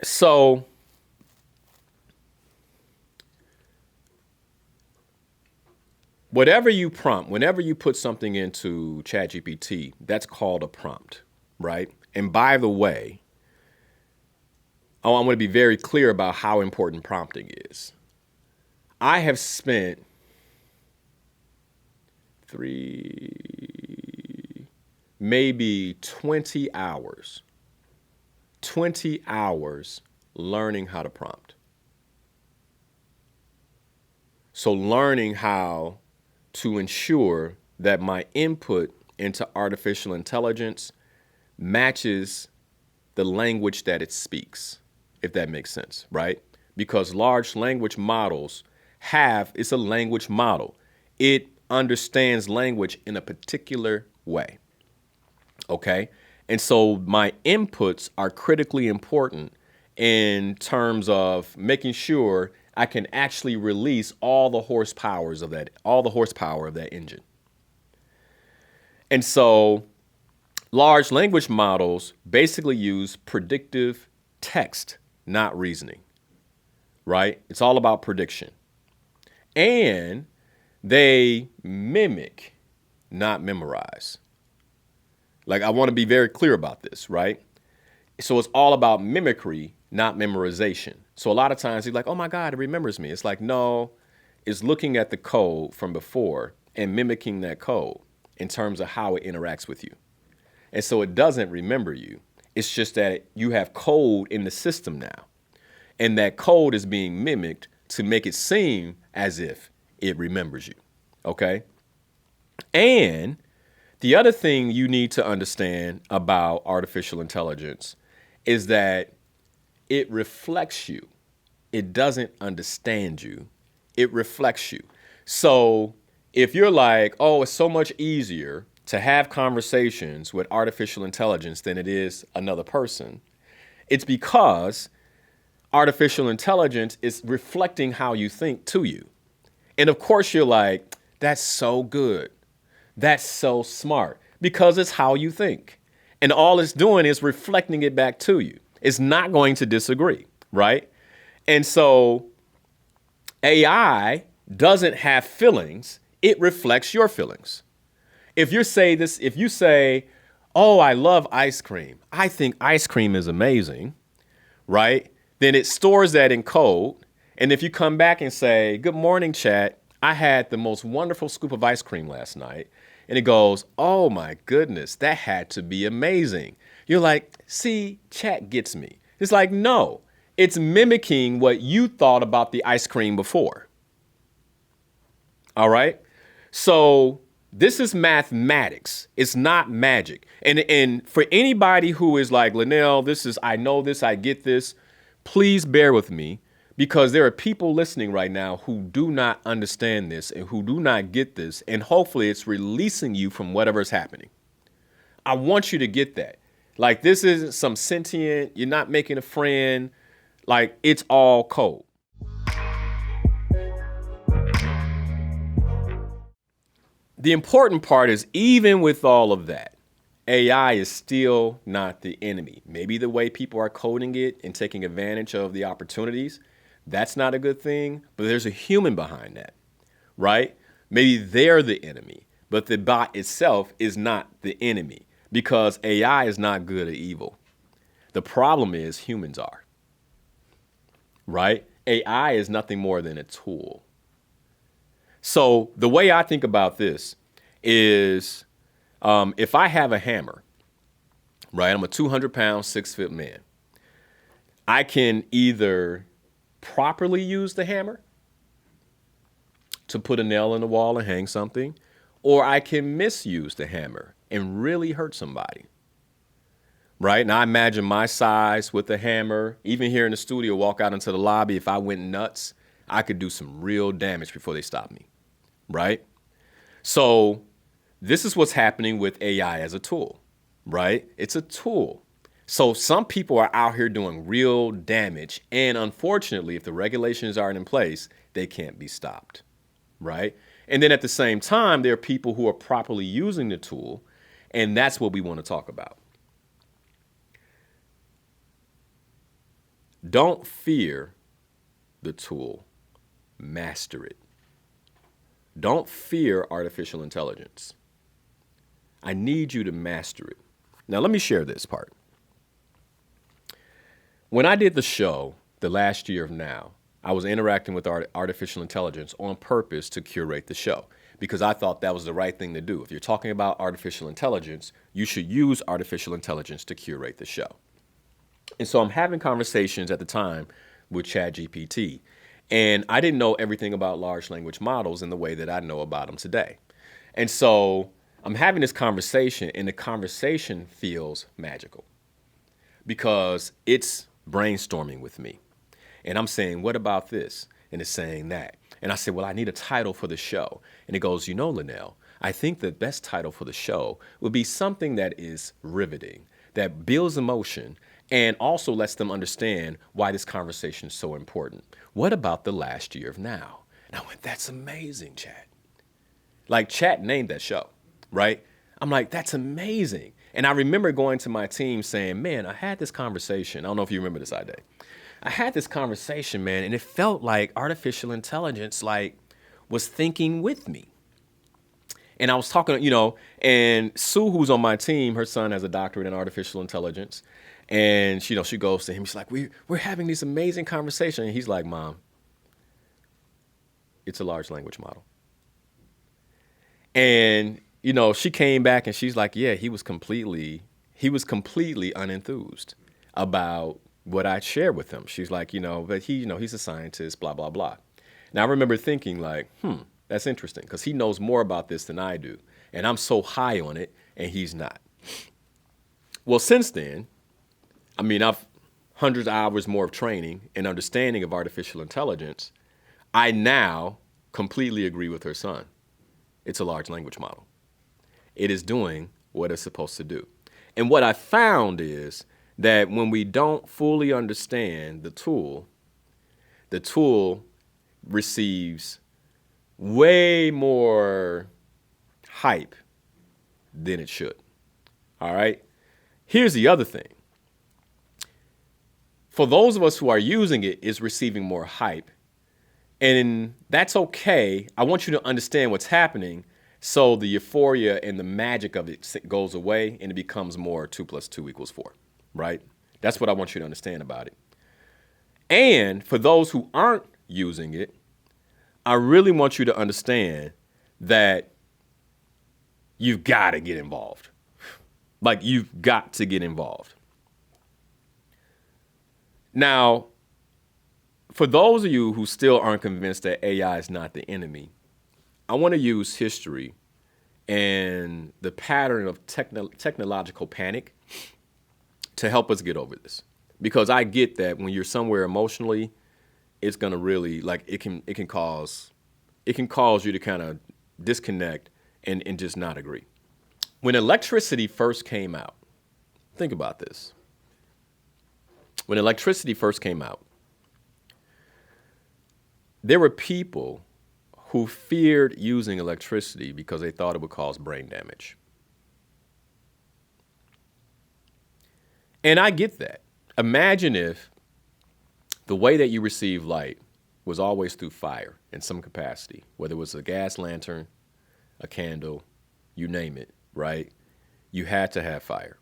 So whatever you prompt, whenever you put something into ChatGPT, that's called a prompt, right? And by the way, I want to be very clear about how important prompting is. I have spent maybe 20 hours learning how to prompt. So learning how to ensure that my input into artificial intelligence matches the language that it speaks, if that makes sense, right? Because large language models it's a language model. It understands language in a particular way, okay? And so my inputs are critically important in terms of making sure I can actually release all the horsepower of that engine. And so large language models basically use predictive text, not reasoning, right? It's all about prediction. And they mimic, not memorize. Like, I want to be very clear about this, right? So it's all about mimicry, not memorization. So a lot of times you're like, oh my God, it remembers me. It's like, no, it's looking at the code from before and mimicking that code in terms of how it interacts with you. And so it doesn't remember you. It's just that you have code in the system now. And that code is being mimicked to make it seem as if it remembers you. Okay? And the other thing you need to understand about artificial intelligence is that it reflects you. It doesn't understand you. It reflects you. So if you're like, oh, it's so much easier to have conversations with artificial intelligence than it is another person, it's because artificial intelligence is reflecting how you think to you. And of course you're like, that's so good. That's so smart, because it's how you think. And all it's doing is reflecting it back to you. It's not going to disagree, right? And so AI doesn't have feelings. It reflects your feelings. If you say, oh, I love ice cream. I think ice cream is amazing, right? Then it stores that in code. And if you come back and say, good morning, chat, I had the most wonderful scoop of ice cream last night. And it goes, oh my goodness, that had to be amazing. You're like, see, chat gets me. It's like, no, it's mimicking what you thought about the ice cream before. All right. So this is mathematics. It's not magic. And for anybody who is like, Linnell, I know this, I get this. Please bear with me, because there are people listening right now who do not understand this and who do not get this. And hopefully it's releasing you from whatever's happening. I want you to get that. Like, this isn't some sentient, you're not making a friend. Like, it's all code. The important part is, even with all of that, AI is still not the enemy. Maybe the way people are coding it and taking advantage of the opportunities, that's not a good thing, but there's a human behind that, right? Maybe they're the enemy, but the bot itself is not the enemy, because AI is not good or evil. The problem is humans are, right? AI is nothing more than a tool. So the way I think about this is, if I have a hammer, right? I'm a 200-pound, 6-foot man. I can either properly use the hammer to put a nail in the wall and hang something, or I can misuse the hammer and really hurt somebody. Right? Now, I imagine my size with the hammer, even here in the studio, walk out into the lobby. If I went nuts, I could do some real damage before they stop me. Right? So this is what's happening with AI as a tool, right? It's a tool. So some people are out here doing real damage. And unfortunately, if the regulations aren't in place, they can't be stopped, right? And then at the same time, there are people who are properly using the tool. And that's what we want to talk about. Don't fear the tool, master it. Don't fear artificial intelligence. I need you to master it. Now, let me share this part. When I did the show, the last year of Now, I was interacting with artificial intelligence on purpose to curate the show, because I thought that was the right thing to do. If you're talking about artificial intelligence, you should use artificial intelligence to curate the show. And so I'm having conversations at the time with ChatGPT, and I didn't know everything about large language models in the way that I know about them today. And so I'm having this conversation, and the conversation feels magical because it's brainstorming with me. And I'm saying, what about this? And it's saying that. And I said, well, I need a title for the show. And it goes, you know, Linnell, I think the best title for the show would be something that is riveting, that builds emotion, and also lets them understand why this conversation is so important. What about the last year of now? And I went, that's amazing, Chat. Like, Chat named that show, right? I'm like, that's amazing. And I remember going to my team saying, man, I had this conversation. I don't know if you remember this, Ida. I had this conversation, man, and it felt like artificial intelligence, like, was thinking with me. And I was talking, and Sue, who's on my team, her son has a doctorate in artificial intelligence. And she goes to him. She's like, we're having this amazing conversation. And he's like, Mom, it's a large language model. And, she came back and she's like, yeah, he was completely unenthused about what I shared with him. She's like, but he's a scientist, blah, blah, blah. Now I remember thinking like, that's interesting because he knows more about this than I do. And I'm so high on it and he's not. Well, since then, I've hundreds of hours more of training and understanding of artificial intelligence. I now completely agree with her son. It's a large language model. It is doing what it's supposed to do. And what I found is that when we don't fully understand the tool receives way more hype than it should. All right? Here's the other thing. For those of us who are using it, it's receiving more hype. And that's okay. I want you to understand what's happening so the euphoria and the magic of it goes away and it becomes more 2 + 2 = 4, right? That's what I want you to understand about it. And for those who aren't using it, I really want you to understand that you've got to get involved. Like, you've got to get involved. Now, for those of you who still aren't convinced that AI is not the enemy, I want to use history and the pattern of technological panic to help us get over this. Because I get that when you're somewhere emotionally, it's going to really, like, it can cause you to kind of disconnect and just not agree. When electricity first came out, think about this. When electricity first came out, there were people who feared using electricity because they thought it would cause brain damage. And I get that. Imagine if the way that you receive light was always through fire in some capacity, whether it was a gas lantern, a candle, you name it, right? You had to have fire.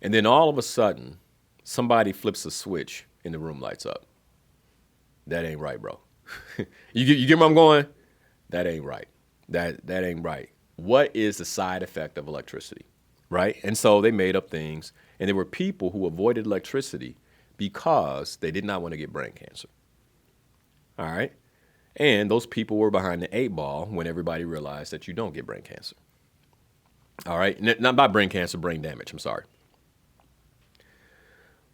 And then all of a sudden, somebody flips a switch and the room lights up. That ain't right, bro. You get where I'm going? That ain't right. That ain't right. What is the side effect of electricity, right? And so they made up things, and there were people who avoided electricity because they did not want to get brain cancer. All right? And those people were behind the 8 ball when everybody realized that you don't get brain cancer. All right? Not by brain cancer, brain damage. I'm sorry.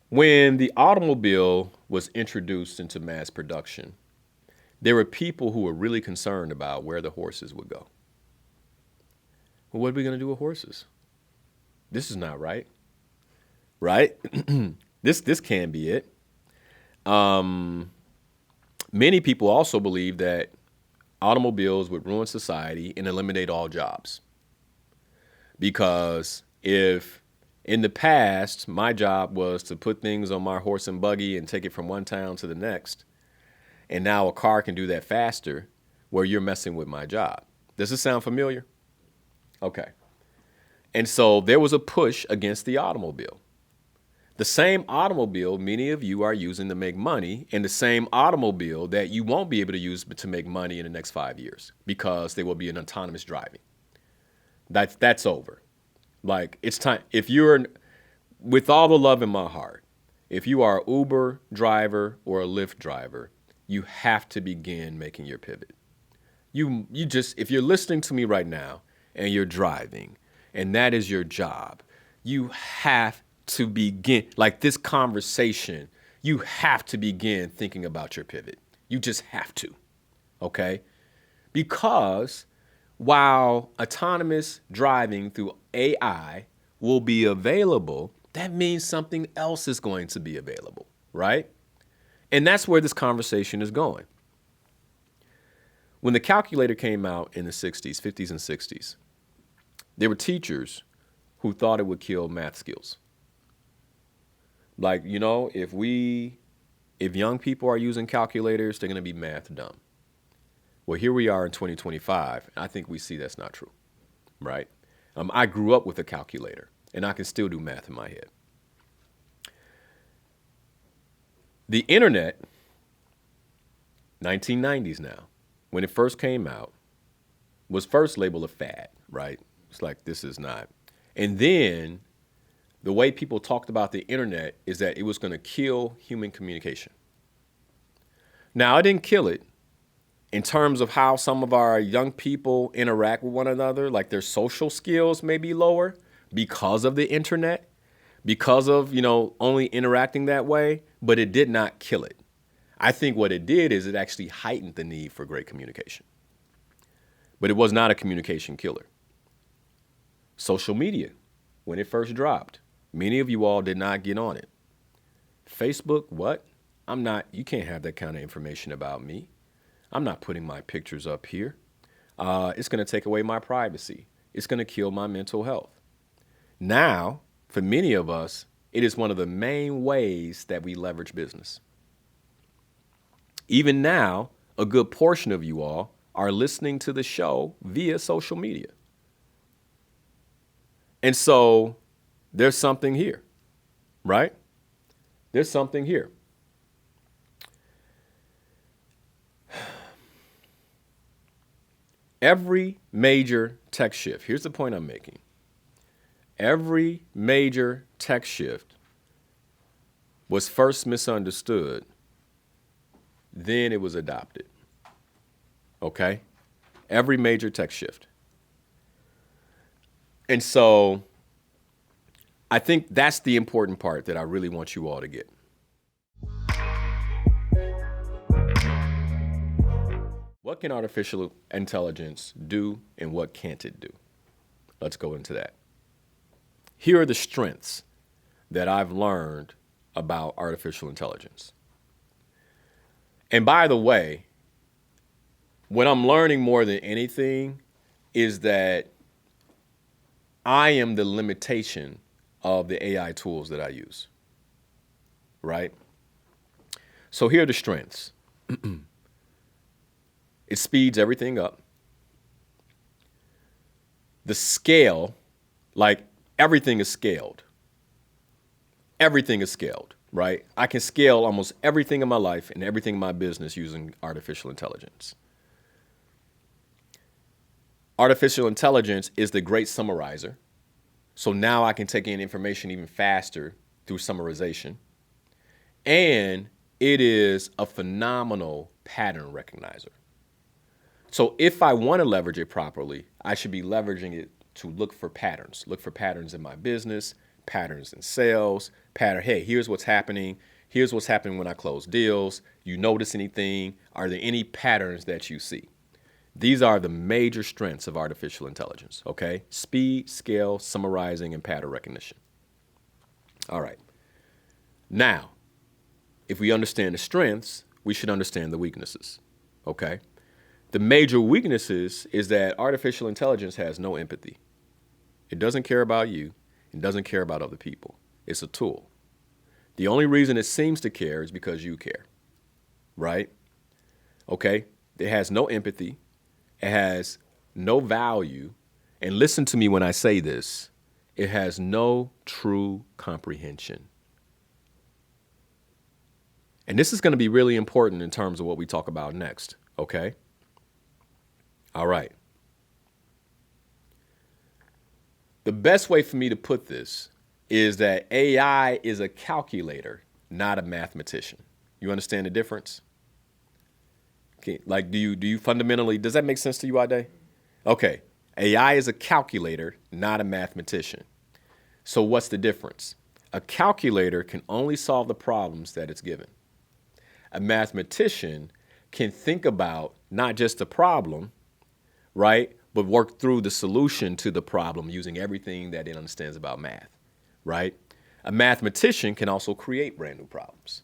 When the automobile was introduced into mass production, there were people who were really concerned about where the horses would go. Well, what are we going to do with horses? This is not right. Right? This can't be it. Many people also believe that automobiles would ruin society and eliminate all jobs. Because if in the past, my job was to put things on my horse and buggy and take it from one town to the next, and now a car can do that faster, where you're messing with my job. Does this sound familiar? Okay. And so there was a push against the automobile. The same automobile many of you are using to make money, and the same automobile that you won't be able to use to make money in the next 5 years because there will be an autonomous driving. That's over. Like, it's time. If you're, with all the love in my heart, if you are an Uber driver or a Lyft driver, you have to begin making your pivot. You just, if you're listening to me right now and you're driving and that is your job, you have to begin, like this conversation, you have to begin thinking about your pivot. You just have to, okay? Because while autonomous driving through AI will be available, that means something else is going to be available, right? And that's where this conversation is going. When the calculator came out in the 60s, 50s, and 60s, there were teachers who thought it would kill math skills. Like, if young people are using calculators, they're going to be math dumb. Well, here we are in 2025, and I think we see that's not true, right? I grew up with a calculator, and I can still do math in my head. The internet, 1990s now, when it first came out, was first labeled a fad, right? It's like, this is not. And then the way people talked about the internet is that it was going to kill human communication. Now, it didn't kill it in terms of how some of our young people interact with one another, like their social skills may be lower because of the internet, because of, only interacting that way, but it did not kill it. I think what it did is it actually heightened the need for great communication. But it was not a communication killer. Social media, when it first dropped, many of you all did not get on it. Facebook, what? You can't have that kind of information about me. I'm not putting my pictures up here. It's going to take away my privacy. It's going to kill my mental health. Now, for many of us, it is one of the main ways that we leverage business. Even now, a good portion of you all are listening to the show via social media. And so there's something here, right? There's something here. Every major tech shift, here's the point I'm making. Every major tech shift was first misunderstood, then it was adopted. Okay? Every major tech shift. And so I think that's the important part that I really want you all to get. What can artificial intelligence do and what can't it do? Let's go into that. Here are the strengths that I've learned about artificial intelligence. And by the way, what I'm learning more than anything is that I am the limitation of the AI tools that I use, right? So here are the strengths. It speeds everything up. The scale, like everything is scaled. Everything is scaled, right? I can scale almost everything in my life and everything in my business using artificial intelligence. Artificial intelligence is the great summarizer. So now I can take in information even faster through summarization. And it is a phenomenal pattern recognizer. So if I want to leverage it properly, I should be leveraging it to look for patterns in my business, patterns in sales, hey, here's what's happening. Here's what's happening when I close deals. You notice anything? Are there any patterns that you see? These are the major strengths of artificial intelligence, okay? Speed, scale, summarizing, and pattern recognition. All right. Now, if we understand the strengths, we should understand the weaknesses, okay? The major weaknesses is that artificial intelligence has no empathy. It doesn't care about you. It doesn't care about other people. It's a tool. The only reason it seems to care is because you care, right? Okay? It has no empathy. It has no value. And listen to me when I say this. It has no true comprehension. And this is going to be really important in terms of what we talk about next, okay? All right. The best way for me to put this is that AI is a calculator, not a mathematician. You understand the difference? Okay, like, do you fundamentally, does that make sense to you, Ade? Okay. AI is a calculator, not a mathematician. So what's the difference? A calculator can only solve the problems that it's given. A mathematician can think about not just the problem, right, but work through the solution to the problem using everything that it understands about math, right? A mathematician can also create brand new problems.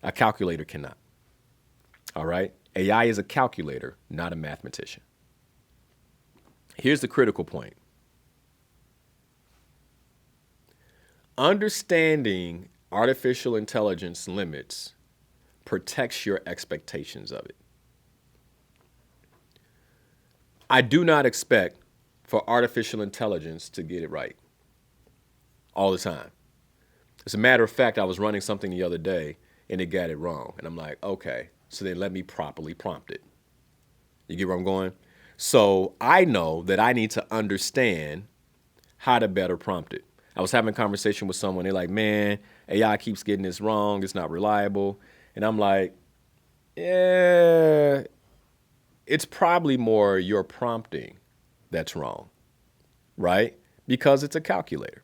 A calculator cannot. All right? AI is a calculator, not a mathematician. Here's the critical point. Understanding artificial intelligence limits protects your expectations of it. I do not expect for artificial intelligence to get it right all the time. As a matter of fact, I was running something the other day and it got it wrong. And I'm like, okay, so then let me properly prompt it. You get where I'm going? So I know that I need to understand how to better prompt it. I was having a conversation with someone. They're like, man, AI keeps getting this wrong. It's not reliable. And I'm like, yeah, it's probably more your prompting that's wrong, right? Because it's a calculator.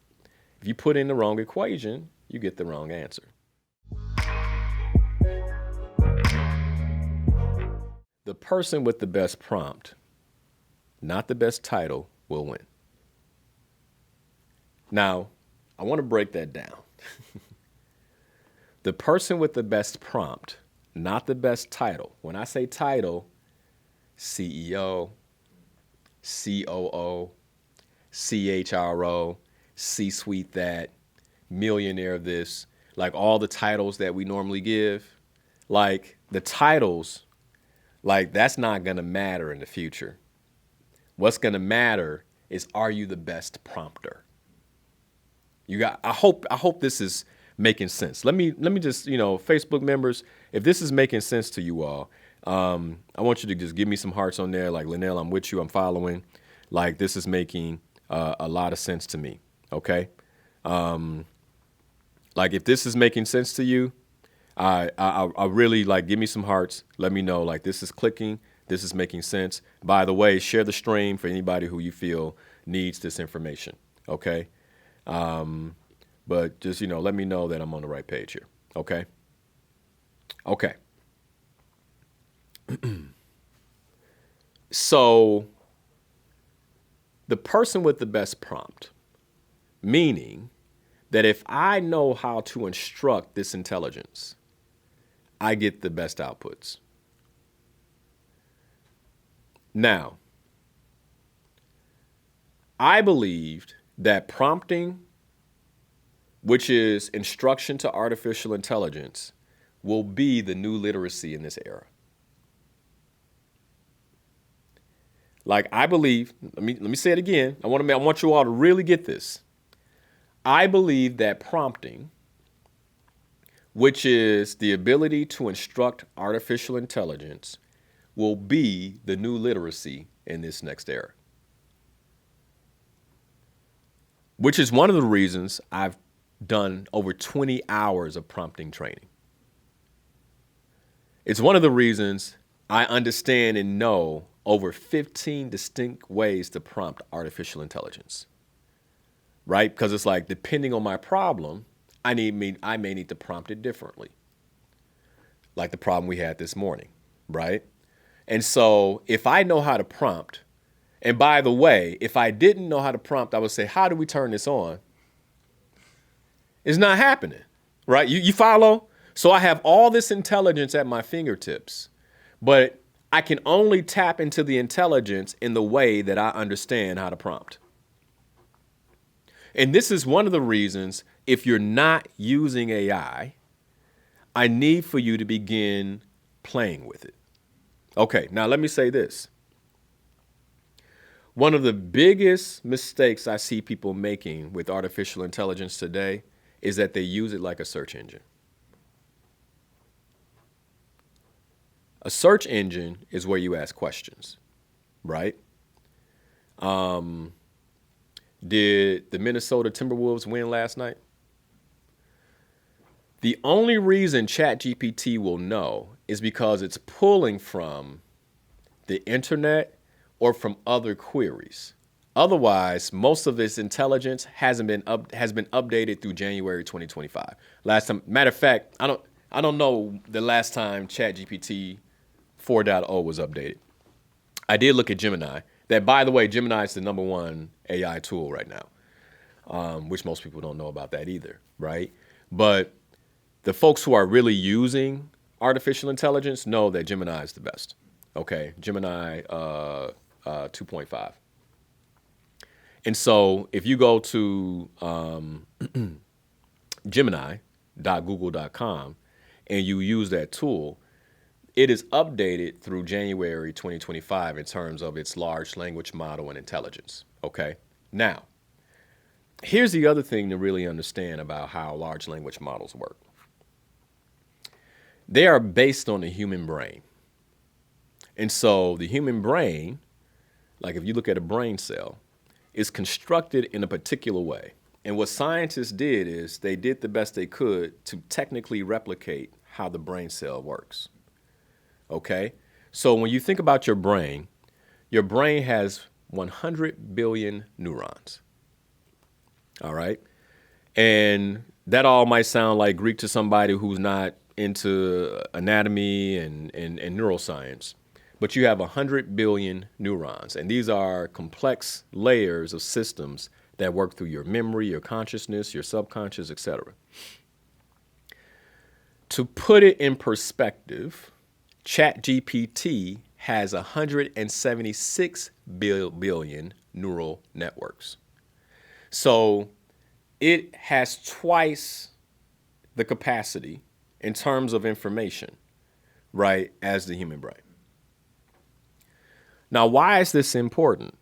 If you put in the wrong equation, you get the wrong answer. The person with the best prompt, not the best title, will win. Now, I want to break that down. The person with the best prompt, not the best title. When I say title, CEO, COO, CHRO, C-suite that, millionaire this, like all the titles that we normally give, like the titles, like that's not going to matter in the future. What's going to matter is, are you the best prompter? I hope this is making sense. Let me just, Facebook members, if this is making sense to you all, I want you to just give me some hearts on there. Like, Linnell, I'm with you. I'm following. Like, this is making a lot of sense to me. Okay. Like, if this is making sense to you, I really, like, give me some hearts. Let me know, like, this is clicking. This is making sense. By the way, share the stream for anybody who you feel needs this information. Okay. But just, let me know that I'm on the right page here. Okay. Okay. So the person with the best prompt, meaning that if I know how to instruct this intelligence, I get the best outputs. Now, I believed that prompting, which is instruction to artificial intelligence, will be the new literacy in this era. Like, I believe, let me say it again. I want you all to really get this. I believe that prompting, which is the ability to instruct artificial intelligence, will be the new literacy in this next era. Which is one of the reasons I've done over 20 hours of prompting training. It's one of the reasons I understand and know over 15 distinct ways to prompt artificial intelligence, right? Because it's like, depending on my problem, I may need to prompt it differently. Like the problem we had this morning, right? And so if I know how to prompt, and by the way, if I didn't know how to prompt, I would say, how do we turn this on? It's not happening, right? You follow? So I have all this intelligence at my fingertips, but I can only tap into the intelligence in the way that I understand how to prompt. And this is one of the reasons, if you're not using AI, I need for you to begin playing with it. Okay, now let me say this. One of the biggest mistakes I see people making with artificial intelligence today is that they use it like a search engine. A search engine is where you ask questions, right? Did the Minnesota Timberwolves win last night? The only reason ChatGPT will know is because it's pulling from the internet or from other queries. Otherwise, most of its intelligence has been updated through January 2025. Last time, matter of fact, I don't know the last time ChatGPT 4.0 was updated. I did look at Gemini. That, by the way, Gemini is the #1 AI tool right now. which most people don't know about that either, right? But the folks who are really using artificial intelligence know that Gemini is the best. Okay, Gemini 2.5. And so if you go to gemini.google.com and you use that tool, it is updated through January 2025 in terms of its large language model and intelligence. Okay. Now, here's the other thing to really understand about how large language models work. They are based on the human brain. And so the human brain, like if you look at a brain cell, is constructed in a particular way. And what scientists did is they did the best they could to technically replicate how the brain cell works. Okay? So when you think about your brain has 100 billion neurons. All right? And that all might sound like Greek to somebody who's not into anatomy and neuroscience. But you have 100 billion neurons. And these are complex layers of systems that work through your memory, your consciousness, your subconscious, etc. To put it in perspective, ChatGPT has 176 billion neural networks. So it has twice the capacity in terms of information, right, as the human brain. Now, why is this important?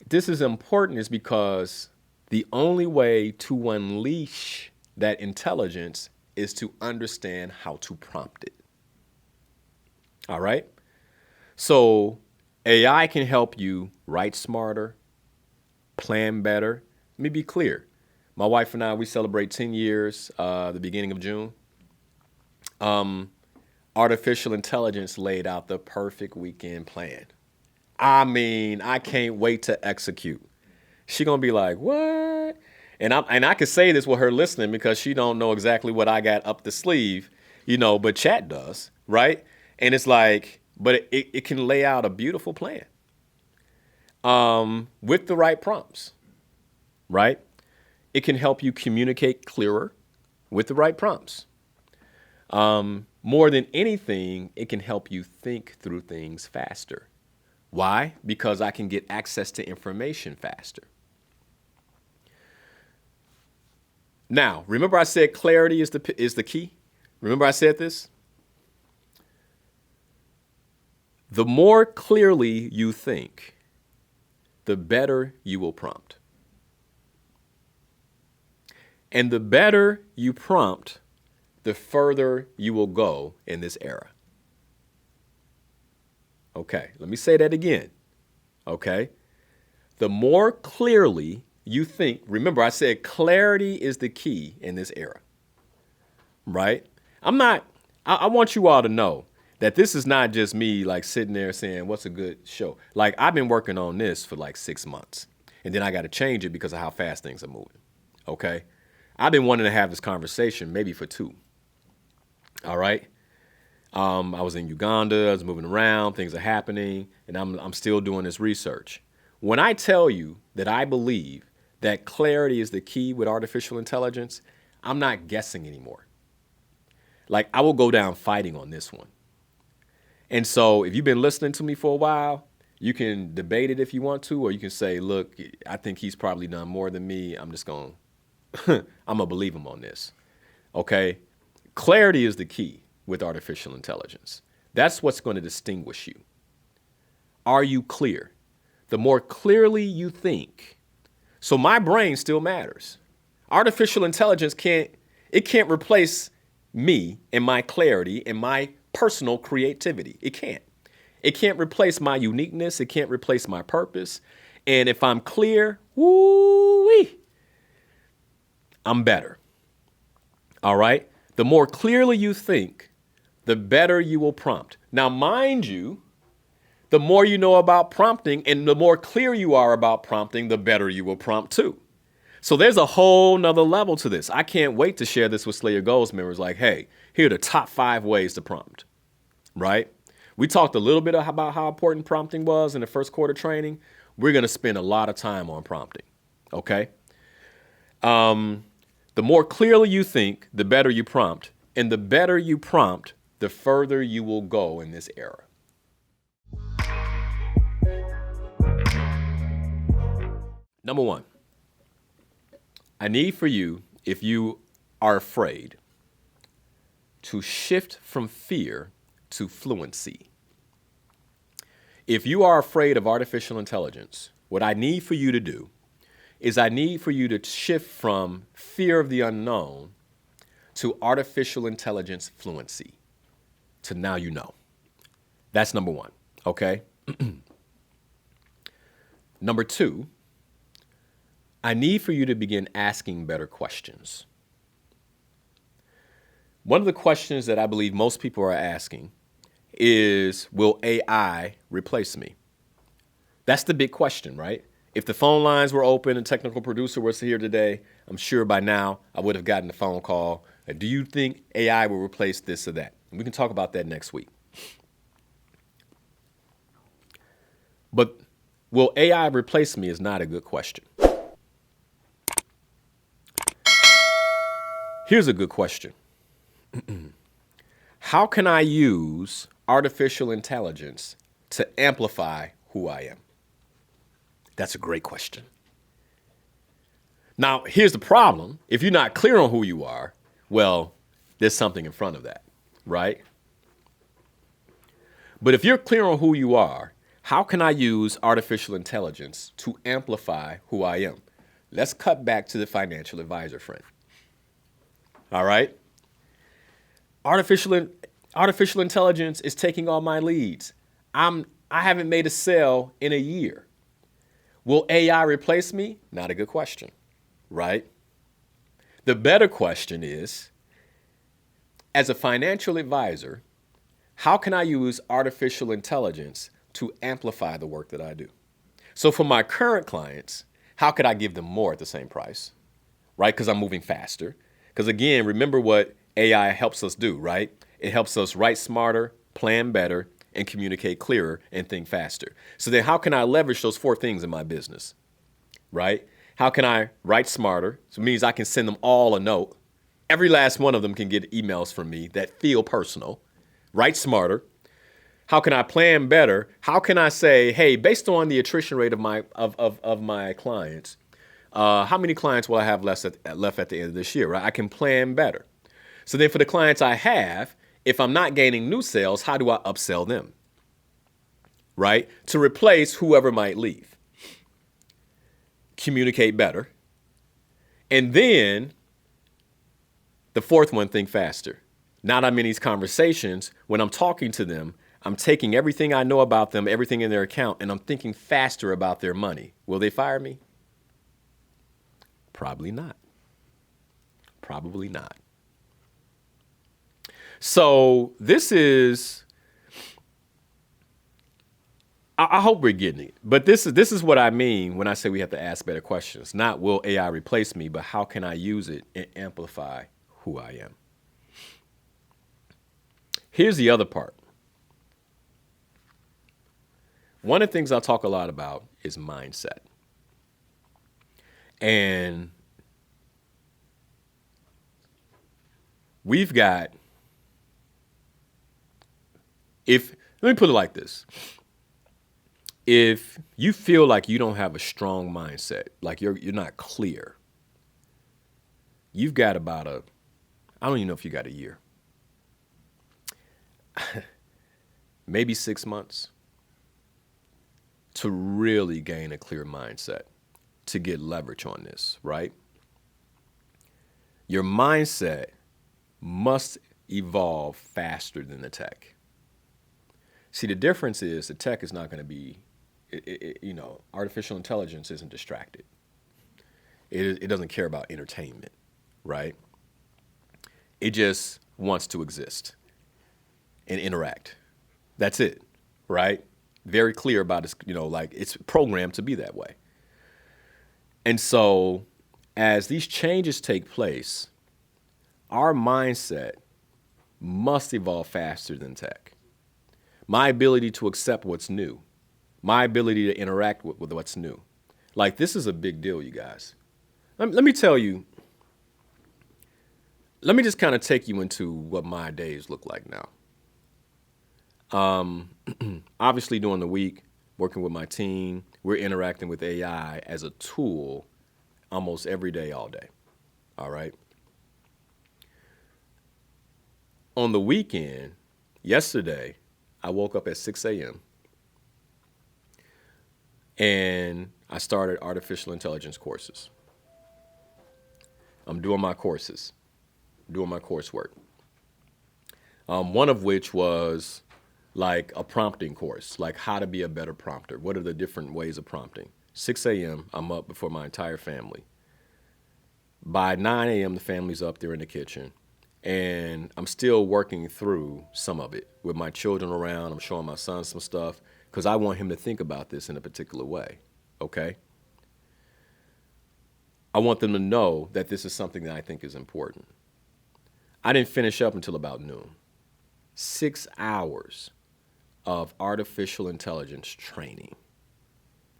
This is important is because the only way to unleash that intelligence is to understand how to prompt it. All right? So AI can help you write smarter, plan better. Let me be clear. My wife and I, we celebrate 10 years the beginning of June. Artificial intelligence laid out the perfect weekend plan. I mean, I can't wait to execute. She gonna be like, what? And I can say this with her listening because she don't know exactly what I got up the sleeve, but chat does, right? And it's like, but it can lay out a beautiful plan with the right prompts, right? It can help you communicate clearer with the right prompts. More than anything, it can help you think through things faster. Why? Because I can get access to information faster. Now, remember I said clarity is the key? Remember I said this? The more clearly you think, the better you will prompt. And the better you prompt, the further you will go in this era. Okay, let me say that again. Okay? The more clearly you think, remember I said clarity is the key in this era. Right? I want you all to know that this is not just me like sitting there saying, what's a good show? Like I've been working on this for like 6 months and then I got to change it because of how fast things are moving. Okay? I've been wanting to have this conversation maybe for 2. All right? I was in Uganda, I was moving around, things are happening, and I'm still doing this research. When I tell you that I believe that clarity is the key with artificial intelligence, I'm not guessing anymore. Like I will go down fighting on this one. And so if you've been listening to me for a while, you can debate it if you want to, or you can say, look, I think he's probably done more than me. I'm going to believe him on this. Okay? Clarity is the key with artificial intelligence. That's what's going to distinguish you. Are you clear? The more clearly you think. So my brain still matters. Artificial intelligence can't replace me and my clarity and my personal creativity. It can't. It can't replace my uniqueness. It can't replace my purpose. And if I'm clear, woo-wee, I'm better. All right? The more clearly you think, the better you will prompt. Now, mind you, the more you know about prompting and the more clear you are about prompting, the better you will prompt too. So there's a whole nother level to this. I can't wait to share this with Slay Your Goals members. Like, hey, here are the top 5 ways to prompt, right? We talked a little bit about how important prompting was in the first quarter training. We're going to spend a lot of time on prompting, okay? The more clearly you think, the better you prompt. And the better you prompt, the further you will go in this era. Number one, I need for you, if you are afraid, to shift from fear to fluency. If you are afraid of artificial intelligence, what I need for you to do is I need for you to shift from fear of the unknown to artificial intelligence fluency, to now you know. That's number one, okay? Number two, I need for you to begin asking better questions. One of the questions that I believe most people are asking is, will AI replace me? That's the big question, right? If the phone lines were open and technical producer was here today, I'm sure by now I would have gotten a phone call. Do you think AI will replace this or that? And we can talk about that next week. But will AI replace me is not a good question. Here's a good question. How can I use artificial intelligence to amplify who I am? That's a great question. Now, here's the problem. If you're not clear on who you are, well, there's something in front of that, right? But if you're clear on who you are, how can I use artificial intelligence to amplify who I am? Let's cut back to the financial advisor friend. All right? Artificial intelligence is taking all my leads. I haven't made a sale in a year. Will AI replace me? Not a good question, right? The better question is, as a financial advisor, how can I use artificial intelligence to amplify the work that I do? So for my current clients, how could I give them more at the same price, right? Because I'm moving faster. Because again, remember what AI helps us do, right? It helps us write smarter, plan better, and communicate clearer and think faster. So then how can I leverage those four things in my business, right? How can I write smarter? So it means I can send them all a note. Every last one of them can get emails from me that feel personal. Write smarter. How can I plan better? How can I say, hey, based on the attrition rate of my clients, how many clients will I have left at the end of this year, right? I can plan better. So then for the clients I have, if I'm not gaining new sales, how do I upsell them, right? To replace whoever might leave. Communicate better. And then the fourth one, think faster. Now that I'm in these conversations, when I'm talking to them, I'm taking everything I know about them, everything in their account, and I'm thinking faster about their money. Will they fire me? Probably not. Probably not. So this is, I hope we're getting it, but this is what I mean when I say we have to ask better questions. Not will AI replace me, but how can I use it and amplify who I am? Here's the other part. One of the things I talk a lot about is mindset. And we've got, let me put it like this. If you feel like you don't have a strong mindset, like you're not clear, you've got about I don't even know if you got a year, maybe 6 months to really gain a clear mindset, to get leverage on this, right? Your mindset must evolve faster than the tech. See, the difference is the tech is not going to be, artificial intelligence isn't distracted. It doesn't care about entertainment, right? It just wants to exist and interact. That's it, right? Very clear about its, it's programmed to be that way. And so as these changes take place, our mindset must evolve faster than tech. My ability to accept what's new, my ability to interact with what's new. Like, this is a big deal, you guys. let me tell you, let me just kind of take you into what my days look like now. Obviously, during the week, working with my team, we're interacting with AI as a tool almost every day, all day. All right. On the weekend, yesterday, I woke up at 6 a.m. and I started artificial intelligence courses. I'm doing my courses, doing my coursework. One of which was like a prompting course, like how to be a better prompter. What are the different ways of prompting? 6 a.m., I'm up before my entire family. By 9 a.m., the family's up there in the kitchen. And I'm still working through some of it with my children around. I'm showing my son some stuff because I want him to think about this in a particular way. Okay? I want them to know that this is something that I think is important. I didn't finish up until about noon. 6 hours of artificial intelligence training.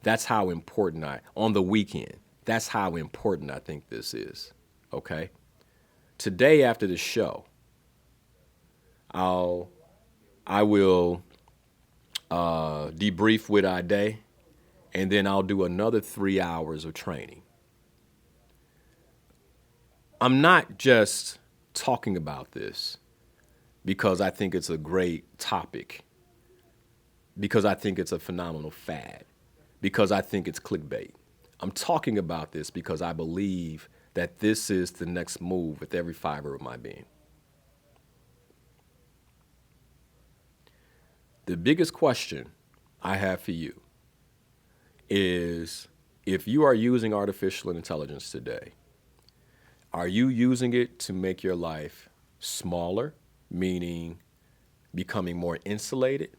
That's how important on the weekend, that's how important I think this is. Okay? Today after the show, I will debrief with our day, and then I'll do another 3 hours of training. I'm not just talking about this because I think it's a great topic, because I think it's a phenomenal fad, because I think it's clickbait. I'm talking about this because I believe that this is the next move with every fiber of my being. The biggest question I have for you is, if you are using artificial intelligence today, are you using it to make your life smaller, meaning becoming more insulated,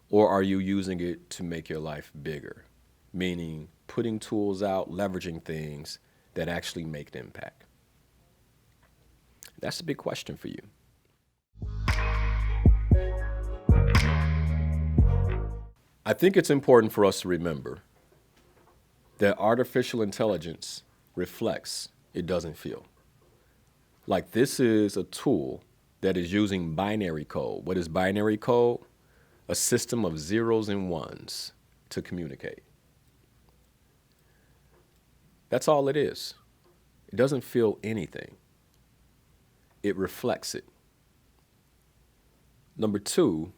or are you using it to make your life bigger, meaning putting tools out, leveraging things that actually make an impact? That's a big question for you. I think it's important for us to remember that artificial intelligence reflects, it doesn't feel. Like, this is a tool that is using binary code. What is binary code? A system of zeros and ones to communicate. That's all it is. It doesn't feel anything. It reflects it. Number two,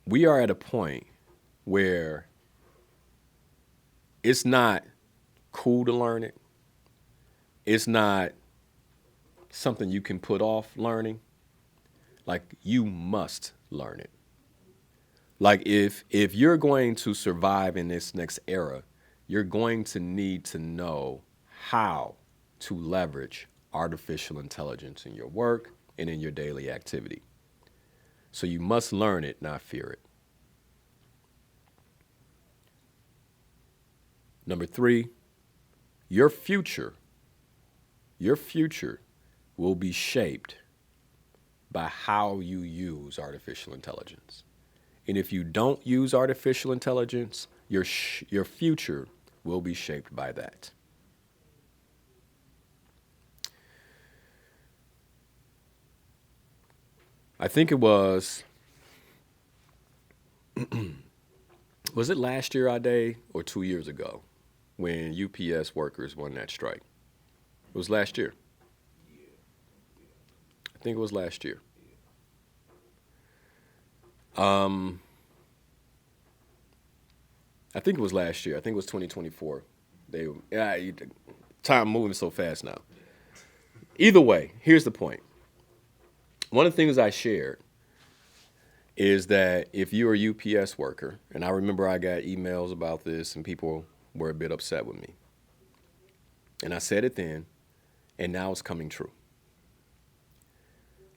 we are at a point where it's not cool to learn it. It's not something you can put off learning. Like, you must learn it. Like, if you're going to survive in this next era, you're going to need to know how to leverage artificial intelligence in your work and in your daily activity. So you must learn it, not fear it. Number three, your future will be shaped by how you use artificial intelligence. And if you don't use artificial intelligence, your future will be shaped by that. I think it was it last year, Ade, or 2 years ago, when UPS workers won that strike? It was last year. I think it was last year. I think it was last year. I think it was 2024. Time moving so fast now. Either way, here's the point. One of the things I shared is that if you're a UPS worker, and I remember I got emails about this and people were a bit upset with me. And I said it then, and now it's coming true.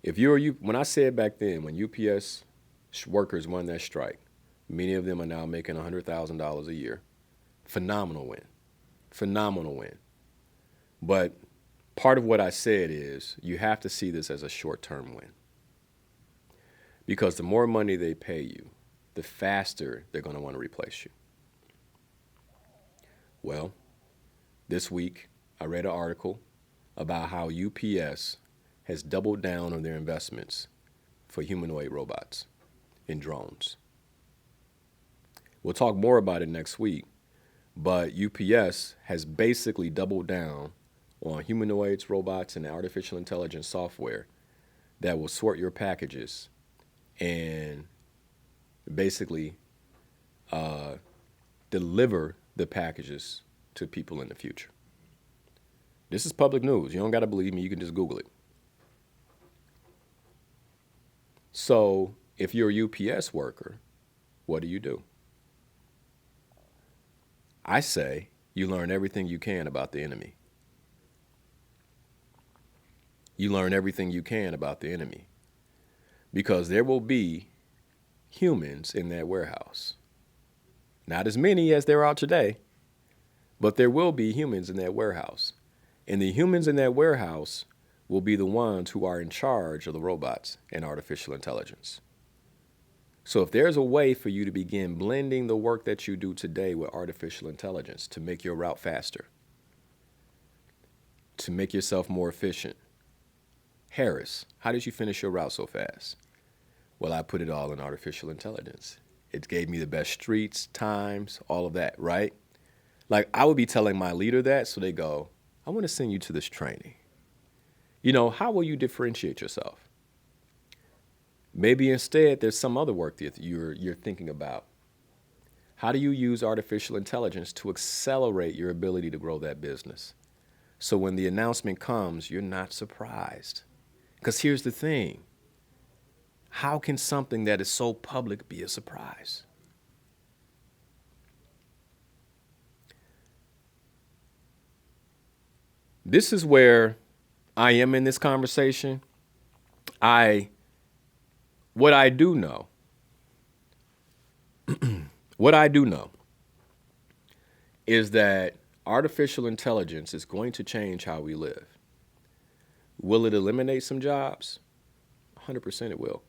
When I said back then, when UPS workers won that strike, many of them are now making $100,000 a year. Phenomenal win. Phenomenal win. But part of what I said is you have to see this as a short-term win. Because the more money they pay you, the faster they're going to want to replace you. Well, This week, I read an article about how UPS has doubled down on their investments for humanoid robots and drones. We'll talk more about it next week, but UPS has basically doubled down on humanoids, robots, and artificial intelligence software that will sort your packages and basically deliver the packages to people in the future. This is public news. You don't got to believe me. You can just Google it. So if you're a UPS worker, what do? I say you learn everything you can about the enemy. You learn everything you can about the enemy, because there will be humans in that warehouse. Not as many as there are today, but there will be humans in that warehouse. And the humans in that warehouse will be the ones who are in charge of the robots and artificial intelligence. So if there's a way for you to begin blending the work that you do today with artificial intelligence to make your route faster, to make yourself more efficient. Harris, how did you finish your route so fast? Well, I put it all in artificial intelligence. It gave me the best streets, times, all of that, right? Like, I would be telling my leader that, so they go, I want to send you to this training. You know, how will you differentiate yourself? Maybe instead there's some other work that you're thinking about. How do you use artificial intelligence to accelerate your ability to grow that business? So when the announcement comes, you're not surprised. Because here's the thing. How can something that is so public be a surprise? This is where I am in this conversation. What I do know is that artificial intelligence is going to change how we live. Will it eliminate some jobs? 100% it will.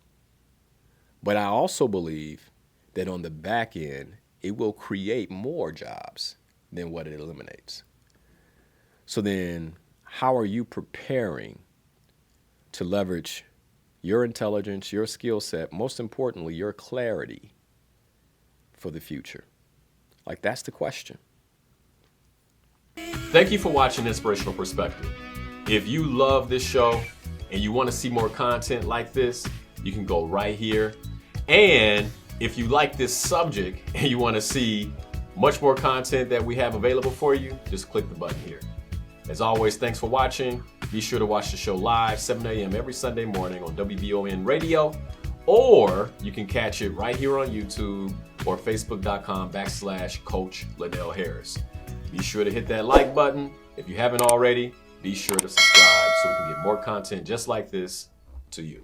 But I also believe that on the back end, it will create more jobs than what it eliminates. So then, how are you preparing to leverage your intelligence, your skill set, most importantly, your clarity for the future? Like, that's the question. Thank you for watching Inspirational Perspective. If you love this show and you want to see more content like this, you can go right here. And if you like this subject and you want to see much more content that we have available for you, just click the button here. As always, thanks for watching. Be sure to watch the show live, 7 a.m. every Sunday morning on WBON Radio, or you can catch it right here on YouTube or Facebook.com/Coach Liddell Harris. Be sure to hit that like button. If you haven't already, be sure to subscribe so we can get more content just like this to you.